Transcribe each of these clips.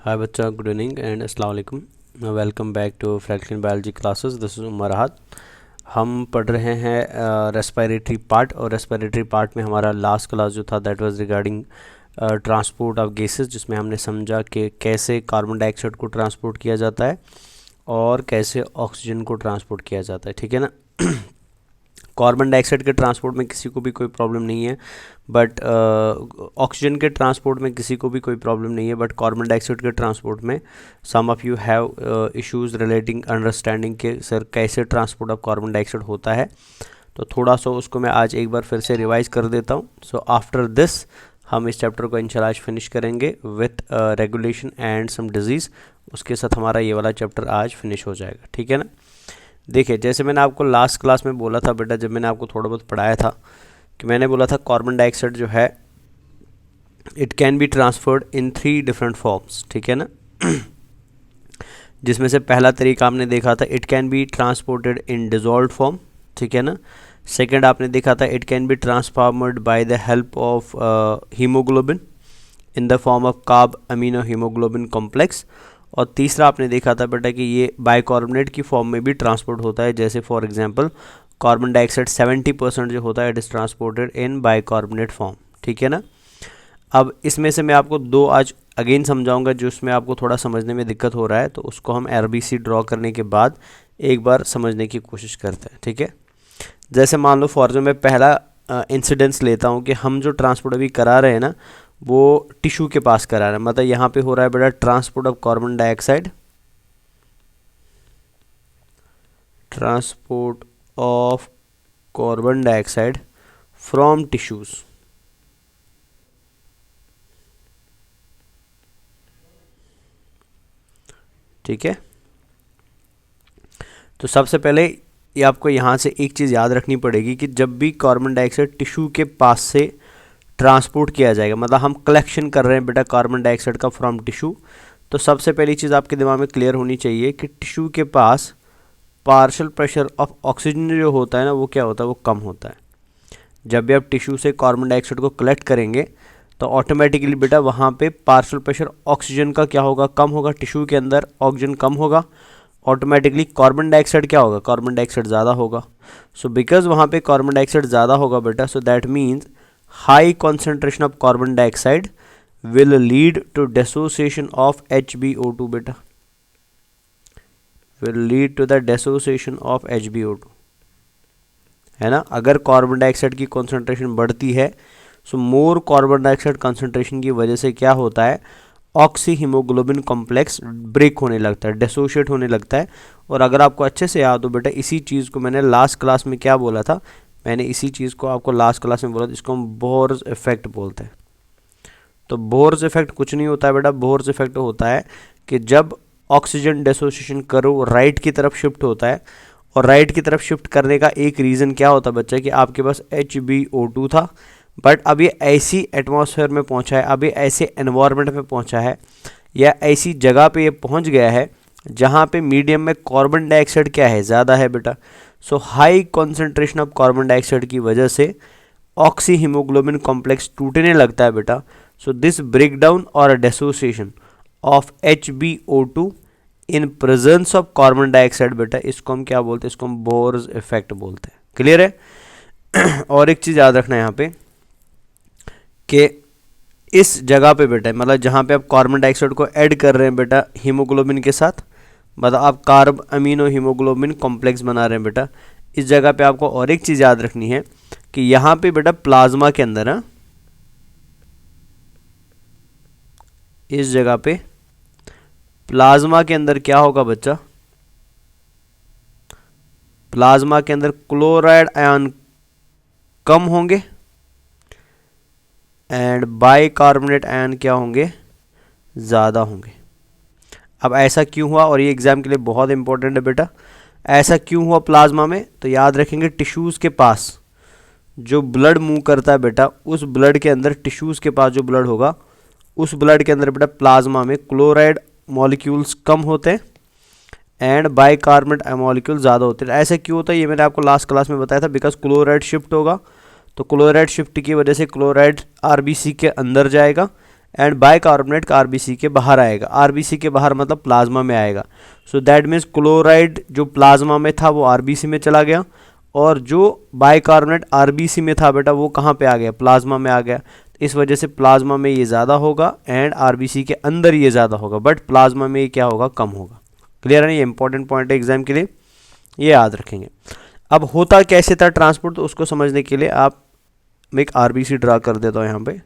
हाय बच्चा, good evening and अस्सलाम वालेकुम। Welcome back to Franklin biology classes. This is Umar Ahad. हम पढ़ रहे हैं रेस्पिरेटरी पार्ट, और रेस्पिरेटरी पार्ट में हमारा लास्ट क्लास जो था that was regarding transport of gases, जिसमें हमने समझा कि कैसे कार्बन डाइऑक्साइड को ट्रांसपोर्ट किया जाता है और कैसे ऑक्सीजन को ट्रांसपोर्ट किया जाता है। ठीक है ना। कार्बन डाइऑक्साइड के ट्रांसपोर्ट में किसी को भी कोई प्रॉब्लम नहीं है, बट ऑक्सीजन के ट्रांसपोर्ट में किसी को भी कोई प्रॉब्लम नहीं है, बट कार्बन डाइऑक्साइड के ट्रांसपोर्ट में some of you have issues relating understanding के सर कैसे ट्रांसपोर्ट ऑफ कार्बन डाइऑक्साइड होता है। तो थोड़ा सा उसको मैं आज एक बार फिर से रिवाइज कर देता हूँ। सो आफ्टर दिस हम इस चैप्टर को इंशाल्लाह आज फिनिश करेंगे with regulation and some disease. उसके साथ हमारा ये वाला चैप्टर आज फिनिश हो जाएगा। ठीक है ना। देखिए, जैसे मैंने आपको लास्ट क्लास में बोला था बेटा, जब मैंने आपको थोड़ा बहुत पढ़ाया था कि मैंने बोला था कार्बन डाइऑक्साइड जो है it can be transferred in 3 different forms. ठीक है ना। जिसमें से पहला तरीका आपने देखा था, it can be transported in dissolved form. ठीक है ना। सेकंड आपने देखा था, it can be ट्रांसफॉर्मड by the help of haemoglobin in the form of carb amino haemoglobin complex. और तीसरा आपने देखा था बेटा कि ये बाइकार्बोनेट की फॉर्म में भी ट्रांसपोर्ट होता है। जैसे फॉर एग्जांपल कार्बन डाइऑक्साइड 70% जो होता है it is transported in bicarbonate form. ठीक है ना। अब इसमें से मैं आपको 2 आज अगेन समझाऊंगा जो उसमें आपको थोड़ा समझने में दिक्कत हो रहा है, तो उसको हम RBC ड्रॉ करने के बाद एक बार समझने की कोशिश करते हैं। ठीक है। जैसे मान लो फॉर जो मैं पहला इंसिडेंस लेता हूँ कि हम जो ट्रांसपोर्ट अभी करा रहे हैं ना वो टिश्यू के पास करा रहे हैं। मतलब यहाँ पे हो रहा है बेटा transport of carbon dioxide, transport of carbon dioxide from tissues. ठीक है। तो सबसे पहले ये आपको यहाँ से एक चीज़ याद रखनी पड़ेगी कि जब भी कार्बन डाइऑक्साइड टिश्यू के पास से ट्रांसपोर्ट किया जाएगा, मतलब हम कलेक्शन कर रहे हैं बेटा कार्बन डाइऑक्साइड का फ्रॉम टिश्यू, तो सबसे पहली चीज़ आपके दिमाग में क्लियर होनी चाहिए कि टिश्यू के पास पार्शियल प्रेशर ऑफ ऑक्सीजन जो होता है ना वो क्या होता है, वो कम होता है। जब भी आप टिश्यू से कार्बन डाइऑक्साइड को कलेक्ट करेंगे तो ऑटोमेटिकली बेटा वहाँ पे पार्शियल प्रेशर ऑक्सीजन का क्या होगा, कम होगा। टिश्यू के अंदर ऑक्सीजन कम होगा, ऑटोमेटिकली कार्बन डाइऑक्साइड क्या होगा, कार्बन डाइऑक्साइड ज़्यादा होगा। सो बिकॉज वहाँ पे कार्बन डाइऑक्साइड ज़्यादा होगा बेटा, so that means high concentration of carbon dioxide will lead to dissociation of HbO2 बेटा, will lead to the dissociation of HbO2 है ना। अगर कार्बन डाइऑक्साइड की कॉन्सेंट्रेशन बढ़ती है सो मोर कार्बन डाइऑक्साइड कॉन्सेंट्रेशन की वजह से क्या होता है, ऑक्सी हीमोग्लोबिन कॉम्प्लेक्स ब्रेक होने लगता है, डिसोशिएट होने लगता है। और अगर आपको अच्छे से याद हो बेटा, इसी चीज़ को मैंने लास्ट क्लास में क्या बोला था, मैंने इसी चीज़ को आपको लास्ट क्लास में बोला था, इसको हम बोर्स इफेक्ट बोलते हैं। तो बोर्स इफेक्ट कुछ नहीं होता है बेटा, बोर्स इफेक्ट होता है कि जब ऑक्सीजन डिसोसिएशन करो राइट की तरफ शिफ्ट होता है, और राइट की तरफ शिफ्ट करने का एक रीज़न क्या होता है बच्चा कि आपके पास HbO2 था, बट अब ये ऐसी एटमॉस्फेयर में पहुंचा है, अब ये ऐसे एनवायरनमेंट में पहुंचा है या ऐसी जगह पे ये पहुंच गया है जहाँ पे मीडियम में कार्बन डाइऑक्साइड क्या है, ज़्यादा है बेटा। So high concentration of carbon dioxide की वजह से ऑक्सी हीमोग्लोबिन कॉम्प्लेक्स टूटने लगता है बेटा। सो दिस ब्रेक डाउन और dissociation of HbO2 in presence of carbon dioxide बेटा, इसको हम क्या बोलते हैं, इसको हम बोर्स इफेक्ट बोलते हैं। क्लियर है। और एक चीज़ याद रखना यहाँ पे कि इस जगह पे बेटा, मतलब जहाँ पे आप कार्बन डाइऑक्साइड को ऐड कर रहे हैं बेटा हीमोग्लोबिन के साथ, मतलब आप कार्ब अमीनो हीमोग्लोबिन कॉम्प्लेक्स बना रहे हैं बेटा, इस जगह पे आपको और एक चीज़ याद रखनी है कि यहाँ पे बेटा प्लाज्मा के अंदर है, इस जगह पे प्लाज्मा के अंदर क्या होगा बच्चा, प्लाज्मा के अंदर क्लोराइड आयन कम होंगे एंड बाइकार्बोनेट आयन क्या होंगे, ज़्यादा होंगे। अब ऐसा क्यों हुआ, और ये एग्जाम के लिए बहुत इंपॉर्टेंट है बेटा, ऐसा क्यों हुआ प्लाज्मा में, तो याद रखेंगे टिश्यूज़ के पास जो ब्लड मूव करता है बेटा, उस ब्लड के अंदर टिश्यूज़ के पास जो ब्लड होगा उस ब्लड के अंदर बेटा प्लाज्मा में क्लोराइड मॉलिक्यूल्स कम होते हैं एंड बाइकार्बोनेट मॉलिक्यूल ज़्यादा होते हैं। ऐसा क्यों होता है ये मैंने आपको लास्ट क्लास में बताया था, बिकॉज क्लोराइड शिफ्ट होगा, तो क्लोराइड शिफ्ट की वजह से क्लोराइड RBC के अंदर जाएगा एंड बाइकार्बोनेट का आरबीसी के बाहर आएगा। आरबीसी के बाहर मतलब प्लाज्मा में आएगा। सो दैट मीन्स क्लोराइड जो प्लाज्मा में था वो आरबीसी में चला गया, और जो बाइकार्बोनेट आरबीसी में था बेटा वो कहाँ पे आ गया, प्लाज्मा में आ गया। इस वजह से प्लाज्मा में ये ज़्यादा होगा एंड आरबीसी के अंदर ये ज़्यादा होगा, बट प्लाज्मा में ये क्या होगा, कम होगा। क्लियर है ना, ये इंपॉर्टेंट पॉइंट है एग्जाम के लिए, ये याद रखेंगे। अब होता कैसे था ट्रांसपोर्ट, तो उसको समझने के लिए आप मैं एक आरबीसी ड्रा कर देता हूँ यहाँ पे।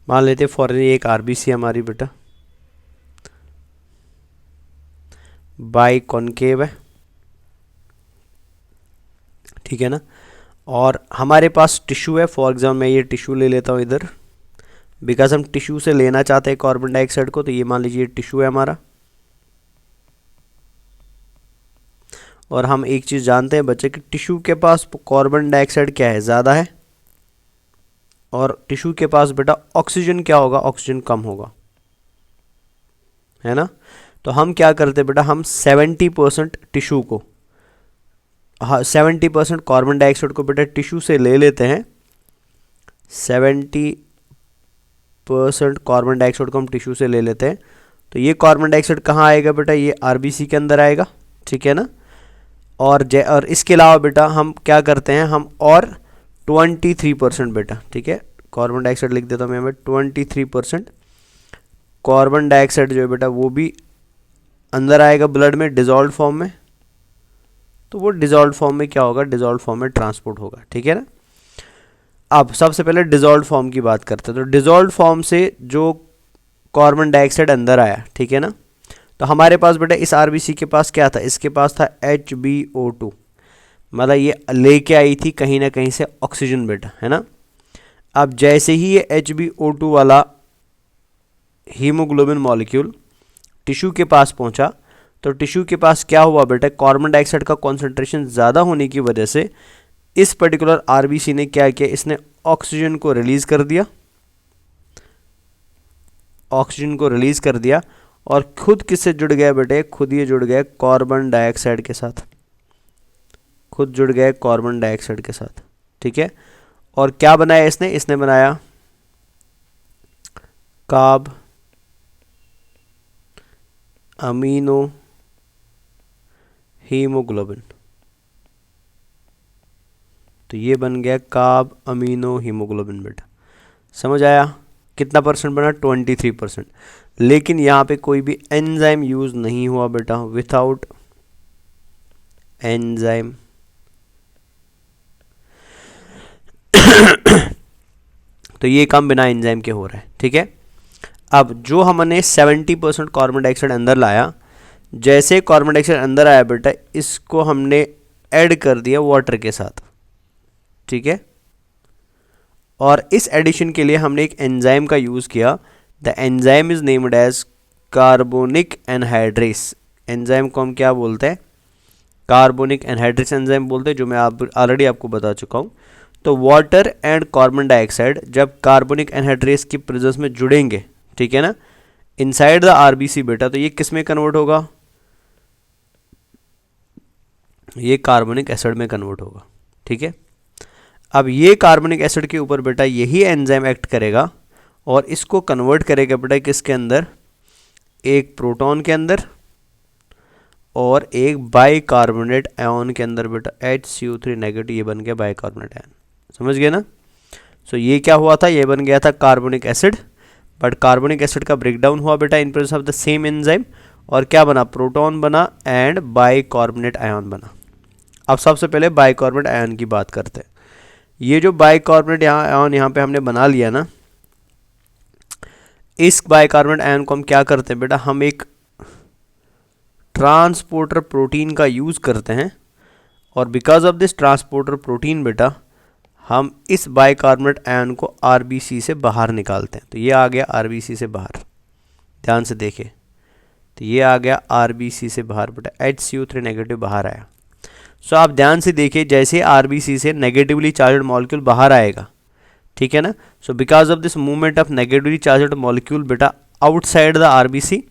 मान लेते फॉर एक आरबीसी हमारी बेटा बाई कॉनकेव है, ठीक है ना, और हमारे पास टिश्यू है। फॉर एग्जाम्पल मैं ये टिश्यू ले लेता हूँ इधर, बिकॉज हम टिश्यू से लेना चाहते हैं कार्बन डाइऑक्साइड को, तो ये मान लीजिए टिश्यू है हमारा। और हम एक चीज़ जानते हैं बच्चे कि टिश्यू के पास कार्बन डाइऑक्साइड क्या है, ज़्यादा है, और टिश्यू के पास बेटा ऑक्सीजन क्या होगा, ऑक्सीजन कम होगा, है ना। तो हम क्या करते हैं बेटा, हम 70% टिश्यू को, हाँ 70% कार्बन डाइऑक्साइड को बेटा टिश्यू से ले लेते हैं। 70% कार्बन डाइऑक्साइड को हम टिश्यू से ले लेते हैं। तो ये कार्बन डाइऑक्साइड कहाँ आएगा बेटा, ये आरबीसी के अंदर आएगा, ठीक है ना। और इसके अलावा बेटा हम क्या करते हैं, हम और 23% बेटा, ठीक है, कार्बन डाइऑक्साइड लिख देता हूँ मैं 23% कार्बन डाइऑक्साइड जो है बेटा वो भी अंदर आएगा ब्लड में डिजॉल्व फॉर्म में। तो वो डिजॉल्व फॉर्म में क्या होगा, डिजॉल्व फॉर्म में ट्रांसपोर्ट होगा, ठीक है ना। अब सबसे पहले डिजॉल्व फॉर्म की बात करते हैं। तो डिजॉल्व फॉर्म से जो कार्बन डाइऑक्साइड अंदर आया, ठीक है ना, तो हमारे पास बेटा इस आरबीसी के पास क्या था, इसके पास था HbO2, मतलब ये लेके आई थी कहीं ना कहीं से ऑक्सीजन बेटा, है ना। अब जैसे ही ये HbO2 वाला हीमोग्लोबिन मॉलिक्यूल टिश्यू के पास पहुंचा, तो टिश्यू के पास क्या हुआ बेटा, कार्बन डाइऑक्साइड का कॉन्सेंट्रेशन ज़्यादा होने की वजह से इस पर्टिकुलर आरबीसी ने क्या किया, इसने ऑक्सीजन को रिलीज कर दिया, ऑक्सीजन को रिलीज कर दिया, और खुद किससे जुड़ गया बेटे, खुद ये जुड़ गया कार्बन डाइऑक्साइड के साथ, खुद जुड़ गया कार्बन डाइऑक्साइड के साथ, ठीक है। और क्या बनाया इसने, इसने बनाया कार्ब अमीनो हीमोग्लोबिन। तो ये बन गया कार्ब अमीनो हीमोग्लोबिन बेटा, समझ आया। कितना परसेंट बना, 23%। लेकिन यहाँ पे कोई भी एंजाइम यूज नहीं हुआ बेटा, विथआउट एंजाइम। तो ये काम बिना एंजाइम के हो रहा है, ठीक है। अब जो हमने 70% कार्बन डाइऑक्साइड अंदर लाया, जैसे कार्बन डाइऑक्साइड अंदर आया बेटा, इसको हमने ऐड कर दिया वाटर के साथ, ठीक है। और इस एडिशन के लिए हमने एक एंजाइम का यूज़ किया। The enzyme is named as carbonic anhydrase. Enzyme को हम क्या बोलते हैं, कार्बोनिक एनहाइड्रेस एंजाइम बोलते हैं, जो मैं ऑलरेडी आपको बता चुका हूँ। तो वाटर एंड कार्बन डाइऑक्साइड जब कार्बोनिक एनहाइड्रेस की प्रेजेंस में जुड़ेंगे, ठीक है ना, इनसाइड द आरबीसी बेटा, तो ये किस में कन्वर्ट होगा, ये कार्बोनिक एसिड में कन्वर्ट होगा, ठीक है। अब ये कार्बोनिक एसिड के ऊपर बेटा यही एंजाइम एक्ट करेगा और इसको कन्वर्ट करेगा बेटा किसके अंदर, एक प्रोटॉन के अंदर और एक बाइकार्बोनेट आयन के अंदर बेटा, HCO3 नेगेटिव, ये बन गया बाइकार्बोनेट आयन, समझ गए ना। सो ये क्या हुआ था, ये बन गया था carbonic acid, but carbonic acid का ब्रेकडाउन हुआ बेटा इन presence of the same enzyme, और क्या बना, प्रोटॉन बना एंड बाइकार्बोनेट आयन बना। अब सबसे पहले बाइकार्बोनेट आयन की बात करते हैं। ये जो बाइकार्बोनेट आयन यहाँ पे हमने बना लिया ना, इस बाइकार्बोनेट आयन को हम क्या करते हैं बेटा, हम एक ट्रांसपोर्टर प्रोटीन का यूज़ करते हैं, और because of this transporter protein बेटा हम इस बाइकार्बोनेट आयन को आरबीसी से बाहर निकालते हैं। तो ये आ गया आरबीसी से बाहर, ध्यान से देखिए, तो ये आ गया आरबीसी से बाहर बेटा, HCO3 नेगेटिव बाहर आया। सो आप ध्यान से देखिए, जैसे आरबीसी से नेगेटिवली चार्जड मॉलिक्यूल बाहर आएगा, ठीक है ना। So because of this movement of negatively charged molecule बेटा आउटसाइड द आरबीसी,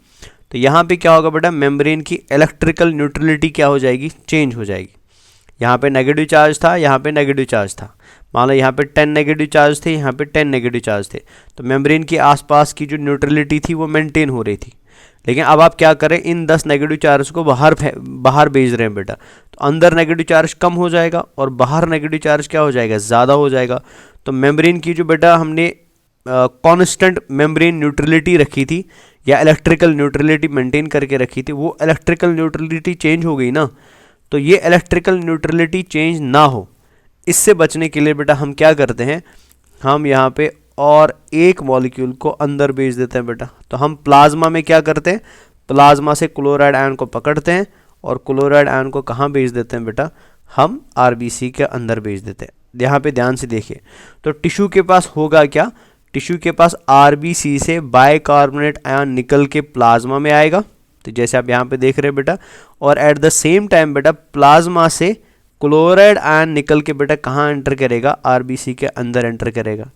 तो यहाँ पे क्या होगा बेटा, मेम्ब्रेन की इलेक्ट्रिकल न्यूट्रलिटी क्या हो जाएगी, चेंज हो जाएगी। यहाँ पे नेगेटिव चार्ज था, यहाँ पे नेगेटिव चार्ज था, मान लो यहाँ पे 10 नेगेटिव चार्ज थे, यहाँ पे 10 नेगेटिव चार्ज थे, तो मेम्ब्रेन के आसपास की जो न्यूट्रलिटी थी वो मेंटेन हो रही थी। लेकिन अब आप क्या करें, इन 10 नेगेटिव चार्ज को बाहर भेज रहे हैं बेटा, तो अंदर नेगेटिव चार्ज कम हो जाएगा और बाहर नेगेटिव चार्ज क्या हो जाएगा, ज़्यादा हो जाएगा। तो मेम्ब्रेन की जो बेटा हमने कांस्टेंट मेम्ब्रेन न्यूट्रलिटी रखी थी या इलेक्ट्रिकल न्यूट्रलिटी मेंटेन करके रखी थी, वो इलेक्ट्रिकल न्यूट्रलिटी चेंज हो गई ना। तो ये इलेक्ट्रिकल न्यूट्रलिटी चेंज ना हो, इससे बचने के लिए बेटा हम क्या करते हैं, हम यहाँ पे और एक मॉलिक्यूल को अंदर भेज देते हैं बेटा। तो हम प्लाज्मा में क्या करते हैं, प्लाज्मा से क्लोराइड आयन को पकड़ते हैं और क्लोराइड आयन को कहाँ भेज देते हैं बेटा, हम आरबीसी के अंदर भेज देते हैं। यहाँ पे ध्यान से देखिए, तो टिश्यू के पास होगा क्या, टिश्यू के पास आरबीसी से बाइकार्बोनेट आयन निकल के प्लाज्मा में आएगा, तो जैसे आप यहाँ पे देख रहे हैं बेटा, और एट द सेम टाइम बेटा प्लाज्मा से क्लोराइड आयन निकल के बेटा कहाँ एंटर करेगा, आरबीसी के अंदर एंटर करेगा।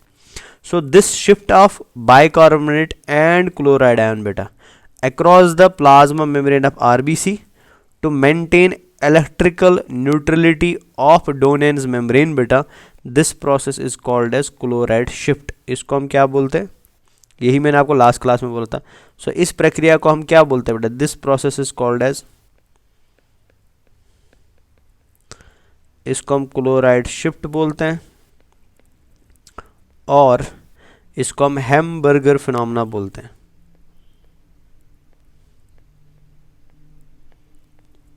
So this shift of bicarbonate and chloride ion बेटा across the plasma membrane of RBC to maintain electrical neutrality of Dohnan's membrane बेटा, this process is called as chloride shift। इसको हम क्या बोलते हैं, यही मैंने आपको लास्ट क्लास में बोला था। सो इस प्रक्रिया को हम क्या बोलते हैं बेटा, this process is called as, इसको हम क्लोराइड शिफ्ट बोलते हैं और इसको हम हैमबर्गर फिनोमेना बोलते हैं।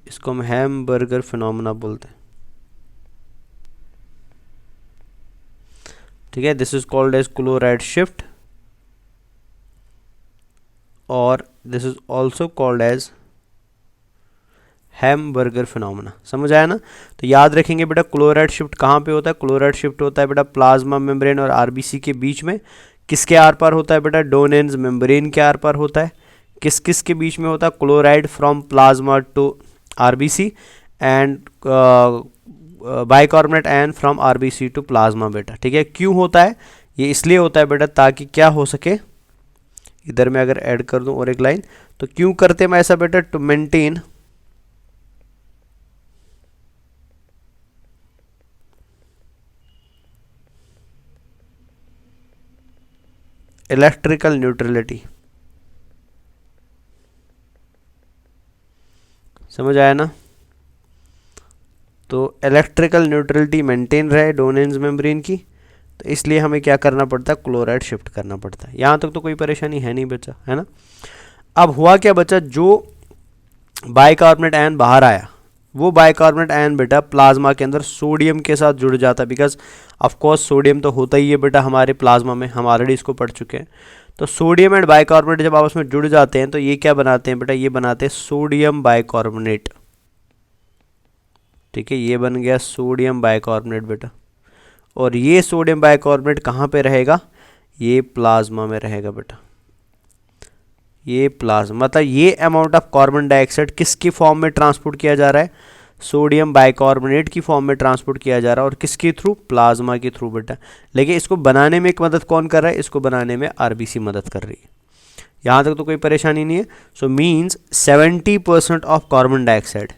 इसको हम हैमबर्गर फिनोमेना बोलते हैं, ठीक है। This is called as chloride shift और this is also called as hamburger phenomena. समझ आया ना। तो याद रखेंगे बेटा, क्लोराइड शिफ्ट कहाँ पे होता है, क्लोराइड शिफ्ट होता है बेटा प्लाज्मा मेम्ब्रेन और आरबीसी के बीच में। किसके आर पार होता है बेटा, डोनेन्स मेम्ब्रेन के आर पार होता है। किस किस के बीच में होता है, chloride from plasma to RBC and bicarbonate ion from RBC to plasma बेटा, ठीक है। क्यों होता है, ये इसलिए होता है बेटा ताकि क्या हो सके, इधर मैं अगर ऐड कर दूं और एक लाइन, तो क्यों करते हैं ऐसा बेटा, टू मेंटेन इलेक्ट्रिकल न्यूट्रलिटी। समझ आया ना। तो इलेक्ट्रिकल न्यूट्रलिटी मेंटेन रहे डोनेन्स मेम्ब्रेन की, तो इसलिए हमें क्या करना पड़ता है, क्लोराइड शिफ्ट करना पड़ता है। यहाँ तक तो कोई परेशानी है नहीं बच्चा, है ना। अब हुआ क्या बच्चा, जो बाइकार्बोनेट आयन बाहर आया, वो बाइकार्बोनेट आयन बेटा प्लाज्मा के अंदर सोडियम के साथ जुड़ जाता है, बिकॉज ऑफ कोर्स सोडियम तो होता ही है बेटा हमारे प्लाज्मा में, हम ऑलरेडी इसको पढ़ चुके हैं। तो सोडियम एंड बाइकार्बोनेट जब आपस में जुड़ जाते हैं तो ये क्या बनाते हैं बेटा, ये बनाते हैं सोडियम बाइकार्बोनेट, ठीक है। ये बन गया सोडियम बाइकार्बोनेट बेटा, और ये सोडियम बाइकार्बोनेट कहाँ पे रहेगा, ये प्लाज्मा में रहेगा बेटा। ये प्लाज्मा मतलब ये अमाउंट ऑफ कार्बन डाइऑक्साइड किसकी फॉर्म में ट्रांसपोर्ट किया जा रहा है, सोडियम बाइकार्बोनेट की फॉर्म में ट्रांसपोर्ट किया जा रहा है, और किसके थ्रू, प्लाज्मा के थ्रू बेटा। लेकिन इसको बनाने में एक मदद कौन कर रहा है, इसको बनाने में आरबीसी मदद कर रही है। यहाँ तक तो कोई परेशानी नहीं है। So means 70% of carbon dioxide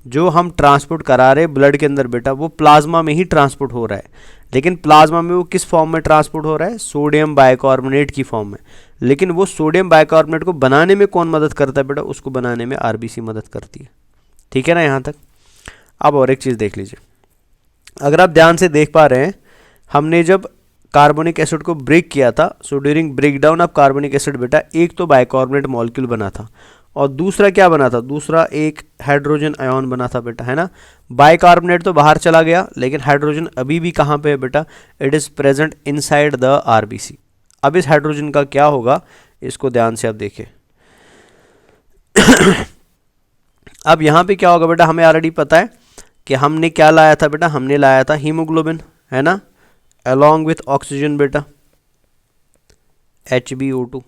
जो हम ट्रांसपोर्ट करा रहे हैं ब्लड के अंदर बेटा, वो प्लाज्मा में ही ट्रांसपोर्ट हो रहा है। लेकिन प्लाज्मा में वो किस फॉर्म में ट्रांसपोर्ट हो रहा है, सोडियम बाइकार्बोनेट की फॉर्म में। लेकिन वो सोडियम बाइकार्बोनेट को बनाने में कौन मदद करता है बेटा, उसको बनाने में आरबीसी मदद करती है, ठीक है ना यहाँ तक। अब और एक चीज़ देख लीजिए, अगर आप ध्यान से देख पा रहे हैं, हमने जब कार्बोनिक एसिड को ब्रेक किया था, so during break down of carbonic acid बेटा एक तो बाइकार्बोनेट मॉलिक्यूल बना था और दूसरा क्या बना था, दूसरा एक हाइड्रोजन आयन बना था बेटा, है ना। बाइकार्बोनेट तो बाहर चला गया, लेकिन हाइड्रोजन अभी भी कहाँ पे है बेटा, it is present inside the RBC. अब इस हाइड्रोजन का क्या होगा, इसको ध्यान से आप देखिए। अब यहाँ पे क्या होगा बेटा, हमें ऑलरेडी पता है कि हमने क्या लाया था बेटा, हमने लाया था हीमोग्लोबिन, है ना। along with ऑक्सीजन बेटा HbO2।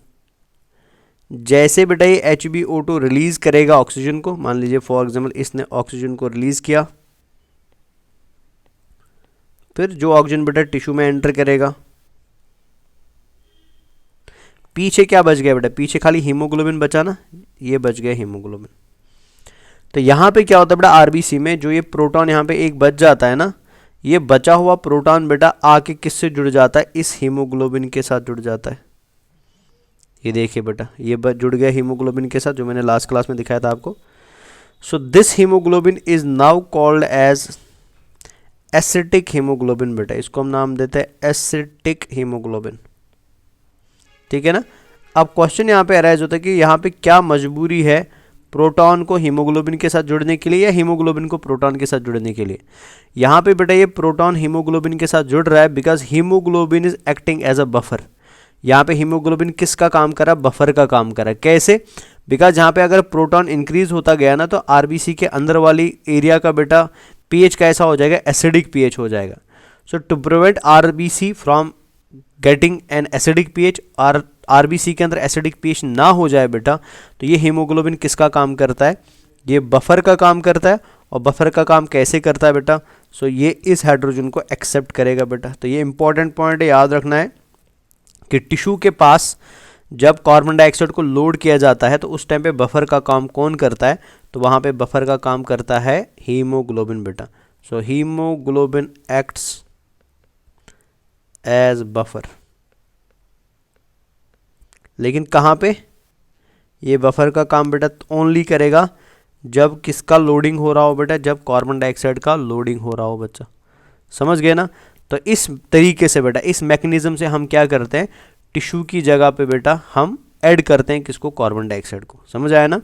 जैसे बेटा ये HbO2 रिलीज करेगा ऑक्सीजन को, मान लीजिए फॉर एग्जाम्पल इसने ऑक्सीजन को रिलीज किया, फिर जो ऑक्सीजन बेटा टिश्यू में एंटर करेगा, पीछे क्या बच गया बेटा, पीछे खाली हीमोग्लोबिन बचा ना, ये बच गया हीमोग्लोबिन। तो यहाँ पे क्या होता है बेटा, आरबीसी में जो ये प्रोटॉन यहाँ पे एक बच जाता है ना, ये बचा हुआ प्रोटॉन बेटा आके किससे जुड़ जाता है, इस हीमोग्लोबिन के साथ जुड़ जाता है। ये देखिए बेटा ये जुड़ गया हीमोग्लोबिन के साथ, जो मैंने लास्ट क्लास में दिखाया था आपको। So this haemoglobin is now called as acetic haemoglobin बेटा, इसको हम नाम देते हैं एसिटिक हीमोग्लोबिन, ठीक है ना। अब क्वेश्चन यहाँ पे अराइज होता है कि यहाँ पे क्या मजबूरी है प्रोटॉन को हीमोग्लोबिन के साथ जुड़ने के लिए या हीमोग्लोबिन को प्रोटॉन के साथ जुड़ने के लिए। यहाँ पे बेटा ये प्रोटॉन हीमोग्लोबिन के साथ जुड़ रहा है because haemoglobin is acting as a buffer. यहाँ पे हीमोग्लोबिन किसका काम कर रहा है, बफर का काम कर रहा है। कैसे, बिकॉज यहाँ पे अगर प्रोटॉन इंक्रीज होता गया ना तो आरबीसी के अंदर वाली एरिया का बेटा पीएच कैसा हो जाएगा, एसिडिक पीएच हो जाएगा। So to prevent RBC from getting an acidic pH, RBC के अंदर एसिडिक पीएच ना हो जाए बेटा, तो ये हीमोग्लोबिन किसका काम करता है, ये बफर का काम करता है। और बफर का काम कैसे करता है बेटा, सो ये इस हाइड्रोजन को एक्सेप्ट करेगा बेटा। तो ये इंपॉर्टेंट पॉइंट याद रखना है कि टिश्यू के पास जब कार्बन डाइऑक्साइड को लोड किया जाता है तो उस टाइम पे बफर का काम कौन करता है, तो वहाँ पे बफर का काम करता है हीमोग्लोबिन बेटा। So haemoglobin acts as buffer. लेकिन कहाँ पे ये बफर का काम बेटा ओनली करेगा जब किसका लोडिंग हो रहा हो बेटा, जब कार्बन डाइऑक्साइड का लोडिंग हो रहा हो बच्चा, समझ गए ना। तो इस तरीके से बेटा, इस मैकेनिज्म से हम क्या करते हैं, टिश्यू की जगह पे बेटा हम ऐड करते हैं किसको, कार्बन डाइऑक्साइड को। समझ आया ना।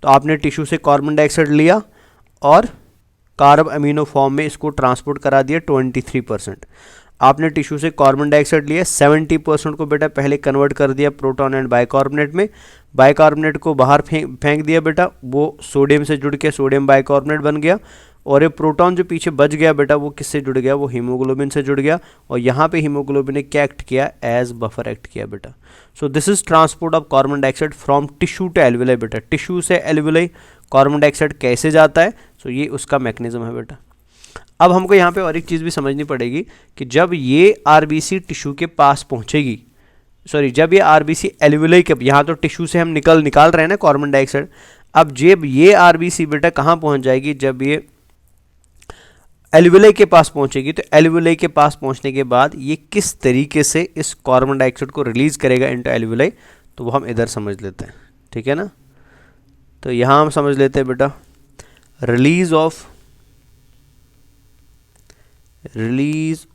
तो आपने टिश्यू से कार्बन डाइऑक्साइड लिया और कार्ब अमीनो फॉर्म में इसको ट्रांसपोर्ट करा दिया 23%। आपने टिश्यू से कार्बन डाइऑक्साइड लिया 70% को बेटा पहले कन्वर्ट कर दिया प्रोटॉन एंड बाइकार्बोनेट में, बाइकार्बोनेट को बाहर फेंक दिया बेटा, वो सोडियम से जुड़ के सोडियम बाइकार्बोनेट बन गया। और ये प्रोटॉन जो पीछे बच गया बेटा वो किससे जुड़ गया, वो हीमोग्लोबिन से जुड़ गया। और यहाँ पे हीमोग्लोबिन ने क्या एक्ट किया, एज बफर एक्ट किया बेटा। So this is transport of carbon dioxide from tissue to alveoli बेटा। टिश्यू से एल्विलाई कार्बन डाइऑक्साइड कैसे जाता है, सो ये उसका मैकेनिज्म है बेटा। अब हमको यहाँ पे और एक चीज़ भी समझनी पड़ेगी कि जब ये आरबीसी टिश्यू के पास पहुँचेगी, सॉरी जब ये आरबीसी एल्विलाई के, यहाँ तो टिश्यू से हम निकाल रहे हैं ना कार्बन डाइऑक्साइड, अब जब ये आरबीसी बेटा कहाँ पहुँच जाएगी, जब ये एल्विलाई के पास पहुँचेगी, तो एल्विलाई के पास पहुँचने के बाद ये किस तरीके से इस कार्बन डाइऑक्साइड को रिलीज करेगा इनटू एल्विलाई, तो वो हम इधर समझ लेते हैं, ठीक है ना। तो यहाँ हम समझ लेते हैं बेटा release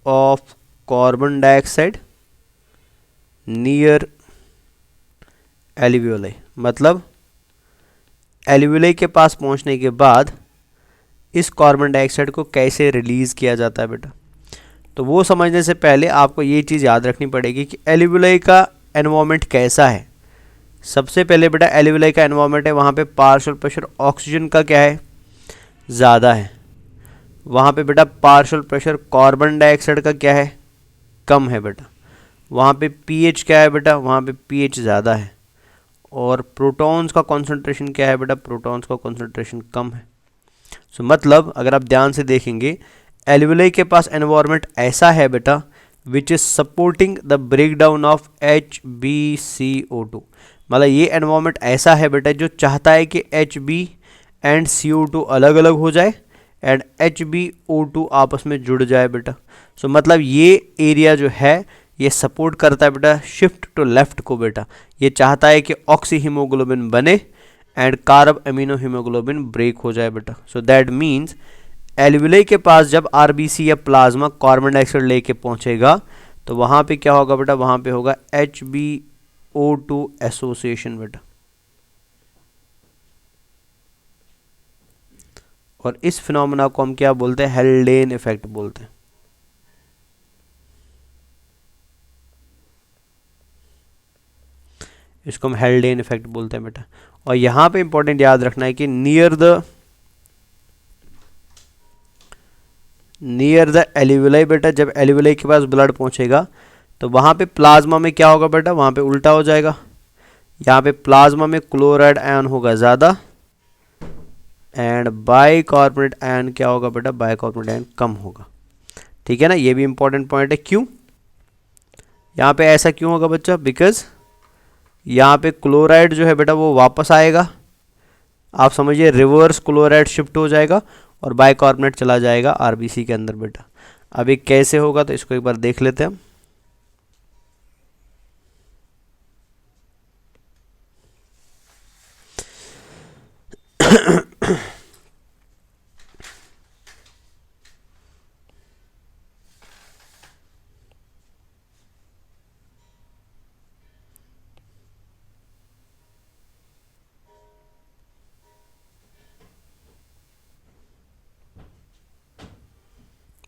of carbon dioxide near alveoli, मतलब एल्वियोलाई के पास पहुंचने के बाद इस कार्बन डाइऑक्साइड को कैसे रिलीज किया जाता है बेटा। तो वो समझने से पहले आपको ये चीज़ याद रखनी पड़ेगी कि एल्वियोलाई का एनवायरनमेंट कैसा है। सबसे पहले बेटा एल्वियोलाई का एनवायरनमेंट है, वहाँ पे पार्शियल प्रेशर ऑक्सीजन का क्या है, ज़्यादा है। वहाँ पे बेटा पार्शियल प्रेशर कार्बन डाइऑक्साइड का क्या है, कम है बेटा। वहाँ पे पीएच क्या है बेटा, वहाँ पे पीएच ज़्यादा है। और प्रोटॉन्स का कॉन्सेंट्रेशन क्या है बेटा, प्रोटॉन्स का कॉन्सेंट्रेशन कम है। सो मतलब अगर आप ध्यान से देखेंगे एल्वियोलाई के पास एनवायरनमेंट ऐसा है बेटा which is supporting the break down of HbCO2, मतलब ये एनवायरनमेंट ऐसा है बेटा जो चाहता है कि Hb एंड CO2 अलग अलग हो जाए एंड HbO2 आपस में जुड़ जाए बेटा। सो मतलब ये एरिया जो है ये सपोर्ट करता है बेटा शिफ्ट टू लेफ्ट को बेटा। ये चाहता है कि ऑक्सी हीमोग्लोबिन बने and carbaminohaemoglobin break हो जाए बेटा। सो दैट मीन्स एल्वियोलाई के पास जब आरबीसी या प्लाज्मा कार्बन डाइऑक्साइड लेके पहुंचेगा तो वहाँ पे क्या होगा बेटा, वहाँ पे होगा HbO2 एसोसिएशन बेटा। और इस फिनोमेना को हम क्या बोलते हैं, हेल्डेन इफेक्ट बोलते हैं। इसको हम हेल्डेन इफेक्ट बोलते हैं बेटा। और यहाँ पे इंपॉर्टेंट याद रखना है कि near the near the alveoli बेटा, जब एल्वियोलाई के पास ब्लड पहुंचेगा तो वहाँ पे प्लाज्मा में क्या होगा बेटा, वहाँ पे उल्टा हो जाएगा। यहाँ पे प्लाज्मा में क्लोराइड आयन होगा ज़्यादा एंड बाइकार्बोनेट आयन क्या होगा बेटा, बाइकार्बोनेट आयन कम होगा। ठीक है ना, ये भी इंपॉर्टेंट पॉइंट है। क्यों यहाँ पे ऐसा क्यों होगा बच्चा, बिकॉज यहाँ पे क्लोराइड जो है बेटा वो वापस आएगा, आप समझिए रिवर्स क्लोराइड शिफ्ट हो जाएगा और बाइकार्बोनेट चला जाएगा आरबीसी के अंदर बेटा। अब ये कैसे होगा तो इसको एक बार देख लेते हैं हम।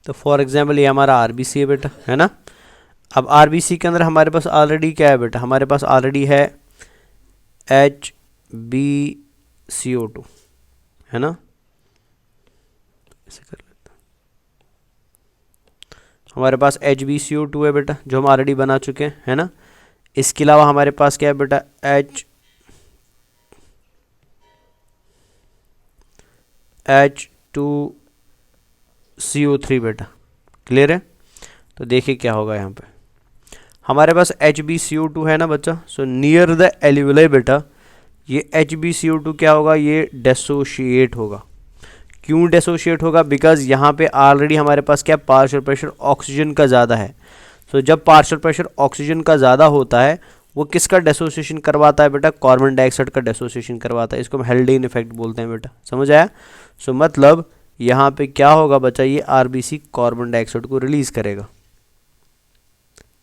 तो फॉर एग्जाम्पल ये हमारा आरबीसी है बेटा, है ना। अब आरबीसी के अंदर हमारे पास ऑलरेडी क्या है बेटा, हमारे पास ऑलरेडी है HbCO2, है ना। ऐसे कर लेते हैं, हमारे पास HbCO2 है बेटा जो हम ऑलरेडी बना चुके हैं, है ना। इसके अलावा हमारे पास क्या है बेटा, H2CO3 बेटा। क्लियर है, तो देखिए क्या होगा यहाँ पे, हमारे पास HbCO2 है ना बच्चा। सो नियर द एल्वियोलाई बेटा ये HbCO2 क्या होगा, ये डिसोशिएट होगा। क्यों डिसोशिएट होगा, बिकॉज यहाँ पे ऑलरेडी हमारे पास क्या पार्शियल प्रेशर ऑक्सीजन का ज़्यादा है। सो जब पार्शियल प्रेशर ऑक्सीजन का ज़्यादा होता है वो किसका डिसोसिएशन करवाता है बेटा, कार्बन डाइऑक्साइड का डिसोसिएशन करवाता है। इसको हम हेल्डेन इफेक्ट बोलते हैं बेटा, समझ आया। सो मतलब यहाँ पे क्या होगा बच्चा, ये आरबीसी कार्बन डाइऑक्साइड को रिलीज करेगा,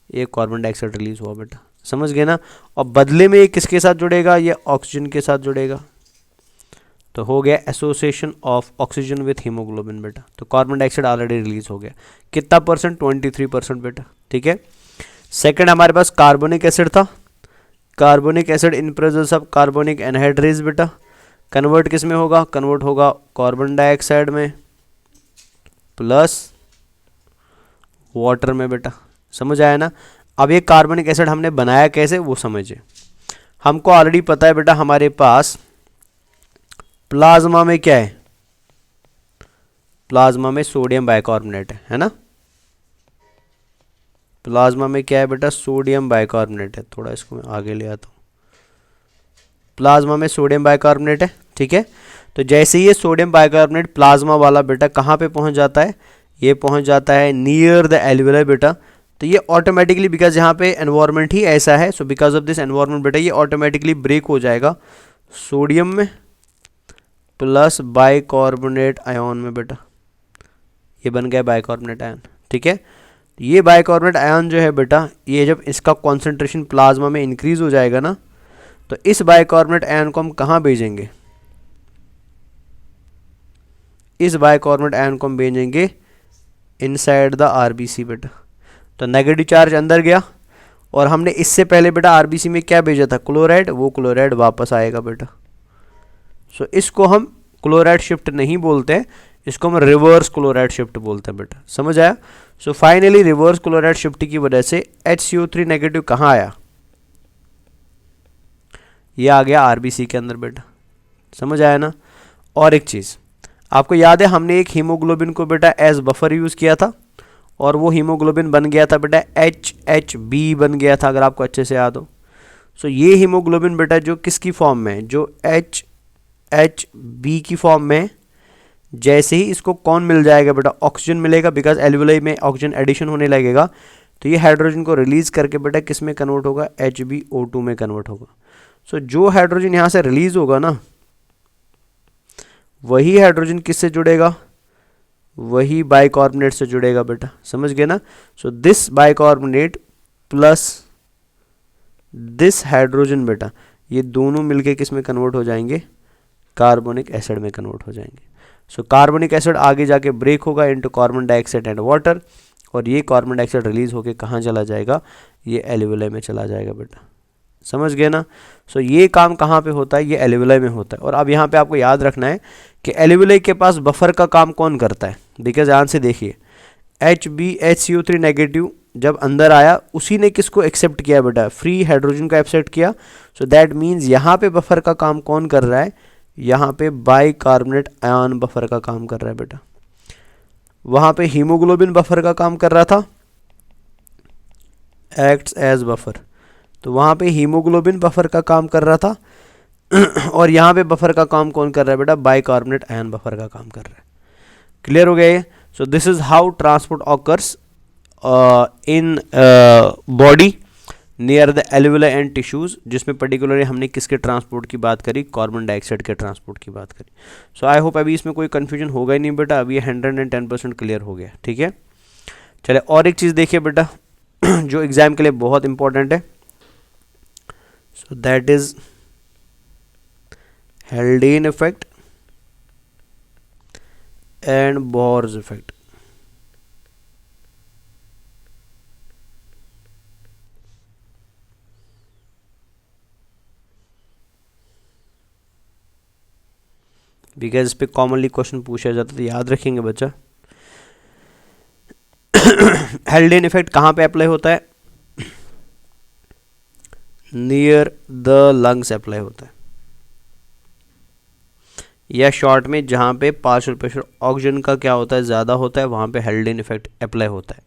ये कार्बन डाइऑक्साइड रिलीज हुआ बेटा, समझ गए ना। और बदले में ये किसके साथ जुड़ेगा, ये ऑक्सीजन के साथ जुड़ेगा। तो हो गया association of oxygen with haemoglobin बेटा। तो कार्बन डाइऑक्साइड ऑलरेडी रिलीज हो गया, कितना परसेंट, 23% बेटा। ठीक है, सेकंड हमारे पास कार्बोनिक एसिड था। Carbonic acid in presence of carbonic anhydrase बेटा कन्वर्ट किस में होगा, कन्वर्ट होगा कार्बन डाइऑक्साइड में प्लस वाटर में बेटा, समझ आया ना। अब ये कार्बोनिक एसिड हमने बनाया कैसे वो समझिए। हमको ऑलरेडी पता है बेटा हमारे पास प्लाज्मा में क्या है, प्लाज्मा में सोडियम बाइकार्बोनेट है ना। प्लाज्मा में क्या है बेटा, सोडियम बाइकार्बोनेट है। थोड़ा इसको मैं आगे ले आता हूँ, प्लाज्मा में सोडियम बाइकार्बोनेट है। ठीक है, तो जैसे ही ये सोडियम बाइकार्बोनेट प्लाज्मा वाला बेटा कहाँ पे पहुँच जाता है, ये पहुँच जाता है नियर द एल्वियोलाई बेटा। तो ये ऑटोमेटिकली, बिकॉज यहाँ पे एनवायरनमेंट ही ऐसा है, so because of this environment बेटा ये ऑटोमेटिकली ब्रेक हो जाएगा सोडियम में प्लस बाइकार्बोनेट आयन में बेटा, ये बन गया बाइकार्बोनेट आयन। ठीक है, ये बाइकार्बोनेट आयन जो है बेटा, ये जब इसका कॉन्सेंट्रेशन प्लाज्मा में इंक्रीज हो जाएगा ना, तो इस बाइकार्बोनेट आयन को हम कहाँ भेजेंगे, इस बाइकार्बोनेट आयन को हम भेजेंगे इनसाइड द आरबीसी बेटा। तो नेगेटिव चार्ज अंदर गया और हमने इससे पहले बेटा आरबीसी में क्या भेजा था, क्लोराइड, वो क्लोराइड वापस आएगा बेटा। सो इसको हम क्लोराइड शिफ्ट नहीं बोलते हैं, इसको हम रिवर्स क्लोराइड शिफ्ट बोलते हैं बेटा, समझ आया। So finally reverse chloride shift की वजह से HCO3 नेगेटिव कहाँ आया, ये आ गया आरबीसी के अंदर बेटा, समझ आया ना। और एक चीज़ आपको याद है, हमने एक हीमोग्लोबिन को बेटा एज बफर यूज़ किया था और वो हीमोग्लोबिन बन गया था बेटा HHB बन गया था, अगर आपको अच्छे से याद हो। सो ये हीमोग्लोबिन बेटा जो किसकी फॉर्म में, जो HHB की फॉर्म में, जैसे ही इसको कौन मिल जाएगा बेटा, ऑक्सीजन मिलेगा, बिकॉज एल्वियोलाई में ऑक्सीजन एडिशन होने लगेगा, तो ये हाइड्रोजन को रिलीज करके बेटा किस में कन्वर्ट होगा, HbO2 में कन्वर्ट होगा। सो जो हाइड्रोजन यहाँ से रिलीज होगा ना, वही हाइड्रोजन किससे जुड़ेगा, वही बाइकार्बोनेट से जुड़ेगा बेटा, समझ गए ना। So this bicarbonate plus this hydrogen बेटा, ये दोनों मिलके किस में कन्वर्ट हो जाएंगे, कार्बोनिक एसिड में कन्वर्ट हो जाएंगे। सो कार्बोनिक एसिड आगे जाके ब्रेक होगा into carbon dioxide and water, और ये कार्बन डाइऑक्साइड रिलीज होके कहाँ चला जाएगा, ये एल्वियोलाई में चला जाएगा बेटा, समझ गए ना। सो ये काम कहाँ पे होता है, ये एल्वियोलाई में होता है। और अब यहाँ पे आपको याद रखना है कि एल्वियोलाई के पास बफर का काम कौन करता है। देखिए ध्यान से देखिए, HbHCO3 नेगेटिव जब अंदर आया, उसी ने किसको एक्सेप्ट किया बेटा, फ्री हाइड्रोजन को एक्सेप्ट किया। सो दैट मीन्स यहाँ पे बफर का काम कौन कर रहा है, यहाँ पे बाइकार्बोनेट आयन बफर का काम कर रहा है बेटा। वहाँ पे हीमोग्लोबिन बफर का काम कर रहा था, एक्ट्स एज बफर, तो वहाँ पे हीमोग्लोबिन बफर का काम कर रहा था और यहाँ पे बफर का काम कौन कर रहा है बेटा, बाइकार्बोनेट आयन बफर का काम कर रहा है। क्लियर हो गया ये। सो this is how transport occurs in body near the alveoli and tissues, जिसमें पर्टिकुलरली हमने किसके ट्रांसपोर्ट की बात करी, कार्बन डाइऑक्साइड के ट्रांसपोर्ट की बात करी। सो आई होप अभी इसमें कोई कंफ्यूजन होगा ही नहीं बेटा, अभी 110% क्लियर हो गया। ठीक है, चले और एक चीज़ देखिए बेटा जो एग्जाम के लिए बहुत इंपॉर्टेंट है। So that is हेल्डेन effect and Bohr's effect. Because इस पे कॉमनली क्वेश्चन पूछा जाता है, तो याद रखेंगे बच्चा। हेल्डेन इफेक्ट कहाँ पे अप्लाई होता है, नियर द लंग्स अप्लाई होता है, या शॉर्ट में जहाँ पे पार्शियल प्रेशर ऑक्सीजन का क्या होता है, ज़्यादा होता है, वहाँ पे हेल्डेन इफेक्ट अप्लाई होता है।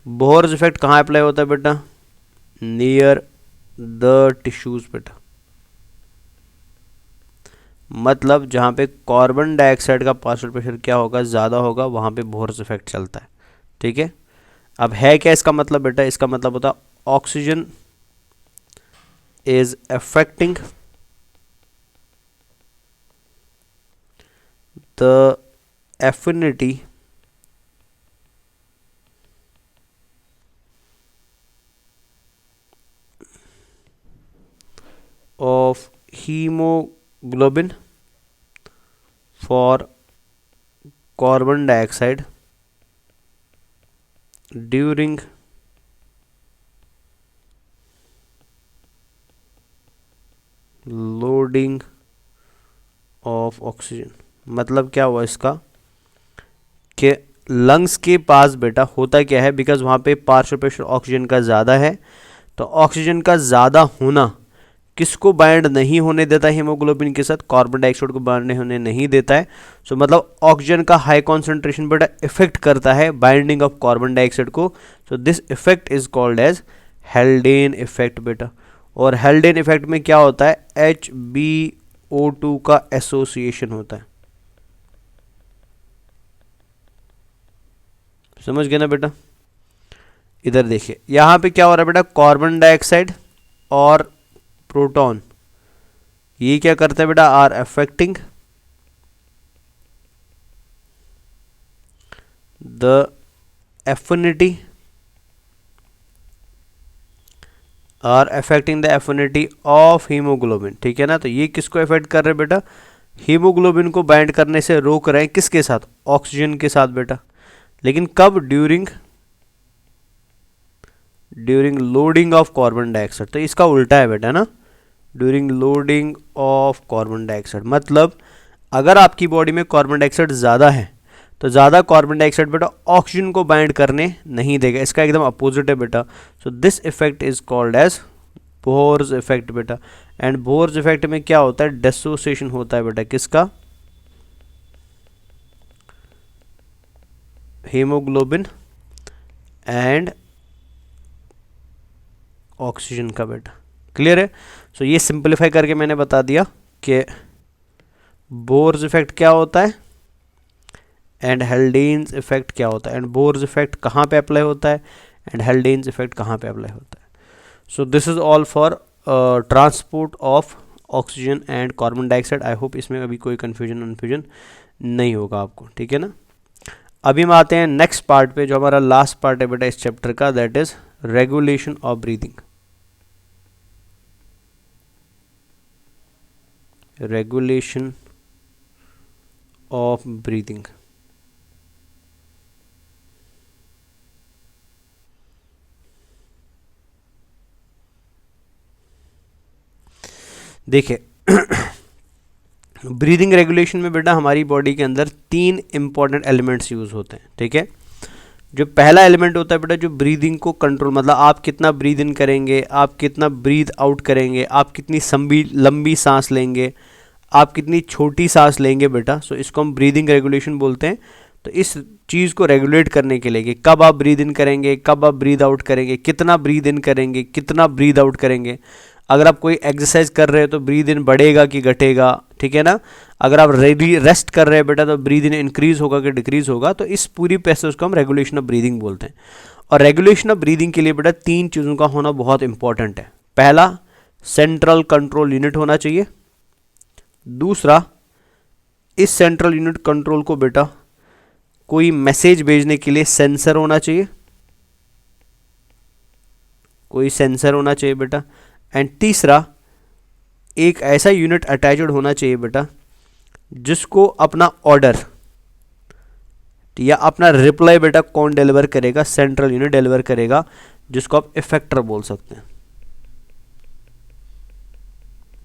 बोहर्स इफेक्ट कहाँ अप्लाई होता है बेटा, नियर द टिश्यूज बेटा, मतलब जहाँ पे कार्बन डाइऑक्साइड का पार्शियल प्रेशर क्या होगा, ज़्यादा होगा, वहाँ पे बोहर्स इफेक्ट चलता है। ठीक है, अब है क्या इसका मतलब बेटा, इसका मतलब होता है oxygen is affecting the affinity of hemoglobin for carbon dioxide during loading of oxygen। मतलब क्या हुआ इसका कि लंग्स के पास बेटा होता क्या है, बिकॉज वहाँ पे पार्शियल प्रेशर ऑक्सीजन का ज़्यादा है, तो ऑक्सीजन का ज़्यादा होना किसको बाइंड नहीं होने देता है, हीमोग्लोबिन के साथ कार्बन डाइऑक्साइड को बाइंड होने नहीं देता है। सो मतलब ऑक्सीजन का हाई कॉन्सेंट्रेशन बेटा इफेक्ट करता है बाइंडिंग ऑफ कार्बन डाइऑक्साइड को। So this effect is called as Haldane effect बेटा। और हेल्डेन इफेक्ट में क्या होता है, HbO2 का एसोसिएशन होता है। समझ गए ना बेटा। इधर देखिए यहाँ पे क्या हो रहा है बेटा, कार्बन डाइऑक्साइड और प्रोटॉन ये क्या करते हैं बेटा, are affecting the affinity of haemoglobin. ठीक है ना, तो ये किसको इफेक्ट कर रहे हैं बेटा, हीमोग्लोबिन को बाइंड करने से रोक रहे हैं, किसके साथ, ऑक्सीजन के साथ बेटा। लेकिन कब, during loading of carbon dioxide. तो इसका उल्टा है बेटा ना, during loading of carbon dioxide. मतलब अगर आपकी बॉडी में कार्बन डाइऑक्साइड ज़्यादा है तो ज़्यादा कार्बन डाइऑक्साइड बेटा ऑक्सीजन को बाइंड करने नहीं देगा, इसका एकदम अपोजिट है बेटा। So this effect is called as Bohr's effect बेटा। एंड बोहर्स इफेक्ट में क्या होता है, डिसोसिएशन होता है बेटा, किसका, हीमोग्लोबिन एंड ऑक्सीजन का बेटा। क्लियर है। सो ये सिंपलीफाई करके मैंने बता दिया कि बोर्स इफेक्ट क्या होता है एंड हेल्डेन्स इफेक्ट क्या होता है, एंड बोर्स इफेक्ट कहाँ पे अप्लाई होता है एंड हेल्डेन्स इफेक्ट कहाँ पे अप्लाई होता है। So this is all for transport of oxygen and carbon dioxide. I hope इसमें अभी कोई कन्फ्यूजन नहीं होगा आपको। ठीक है ना। अभी हम आते हैं नेक्स्ट पार्ट पे, जो हमारा लास्ट पार्ट है बेटा इस चैप्टर का, that is regulation of breathing. Regulation of breathing. देखिए ब्रीदिंग रेगुलेशन में बेटा हमारी बॉडी के अंदर 3 इंपॉर्टेंट एलिमेंट्स यूज़ होते हैं, ठीक है। जो पहला एलिमेंट होता है बेटा जो ब्रीदिंग को कंट्रोल, मतलब आप कितना ब्रीद इन करेंगे, आप कितना ब्रीद आउट करेंगे, आप कितनी लंबी सांस लेंगे, आप कितनी छोटी सांस लेंगे बेटा, सो इसको हम ब्रीदिंग रेगुलेशन बोलते हैं। तो इस चीज़ को रेगुलेट करने के लिए कि कब आप ब्रीद इन करेंगे, कब आप ब्रीद आउट करेंगे, कितना ब्रीद इन करेंगे, कितना ब्रीद आउट करेंगे। अगर आप कोई एक्सरसाइज कर रहे हो तो ब्रीद इन बढ़ेगा कि घटेगा, ठीक है ना। अगर आप रेस्ट कर रहे हैं बेटा तो ब्रीद इन इंक्रीज होगा कि डिक्रीज होगा। तो इस पूरी प्रोसेस को हम रेगुलेशन ऑफ ब्रीदिंग बोलते हैं। और रेगुलेशन ऑफ ब्रीदिंग के लिए बेटा 3 चीज़ों का होना बहुत इंपॉर्टेंट है। पहला, सेंट्रल कंट्रोल यूनिट होना चाहिए। दूसरा, इस सेंट्रल यूनिट कंट्रोल को बेटा कोई मैसेज भेजने के लिए सेंसर होना चाहिए, कोई सेंसर होना चाहिए बेटा। एंड तीसरा, एक ऐसा यूनिट अटैच्ड होना चाहिए बेटा जिसको अपना ऑर्डर या अपना रिप्लाई बेटा कौन डिलीवर करेगा, सेंट्रल यूनिट डिलीवर करेगा, जिसको आप इफेक्टर बोल सकते हैं,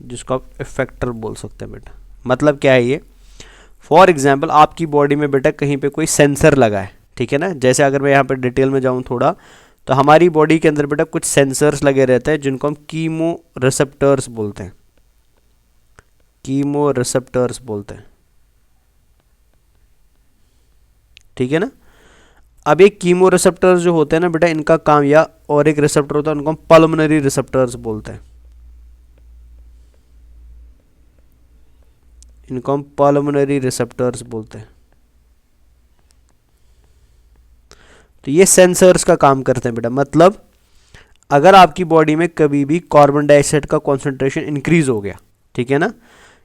जिसको आप इफेक्टर बोल सकते हैं बेटा। मतलब क्या है ये, फॉर एग्जाम्पल आपकी बॉडी में बेटा कहीं पे कोई सेंसर लगा है, ठीक है ना। जैसे अगर मैं यहाँ पे डिटेल में जाऊँ थोड़ा, तो हमारी बॉडी के अंदर बेटा कुछ सेंसर्स लगे रहते हैं जिनको हम कीमो रिसेप्टर्स बोलते हैं, कीमो रिसेप्टर्स बोलते हैं, ठीक है ना। अब एक कीमो रिसेप्टर्स जो होते हैं ना बेटा, इनका काम, या और एक रिसेप्टर होता है उनको हम पल्मोनरी रिसेप्टर्स बोलते हैं, इनको हम पल्मोनरी रिसेप्टर्स बोलते हैं। तो ये सेंसर्स का काम करते हैं बेटा। मतलब अगर आपकी बॉडी में कभी भी कार्बन डाइऑक्साइड का कॉन्सेंट्रेशन इंक्रीज हो गया, ठीक है ना,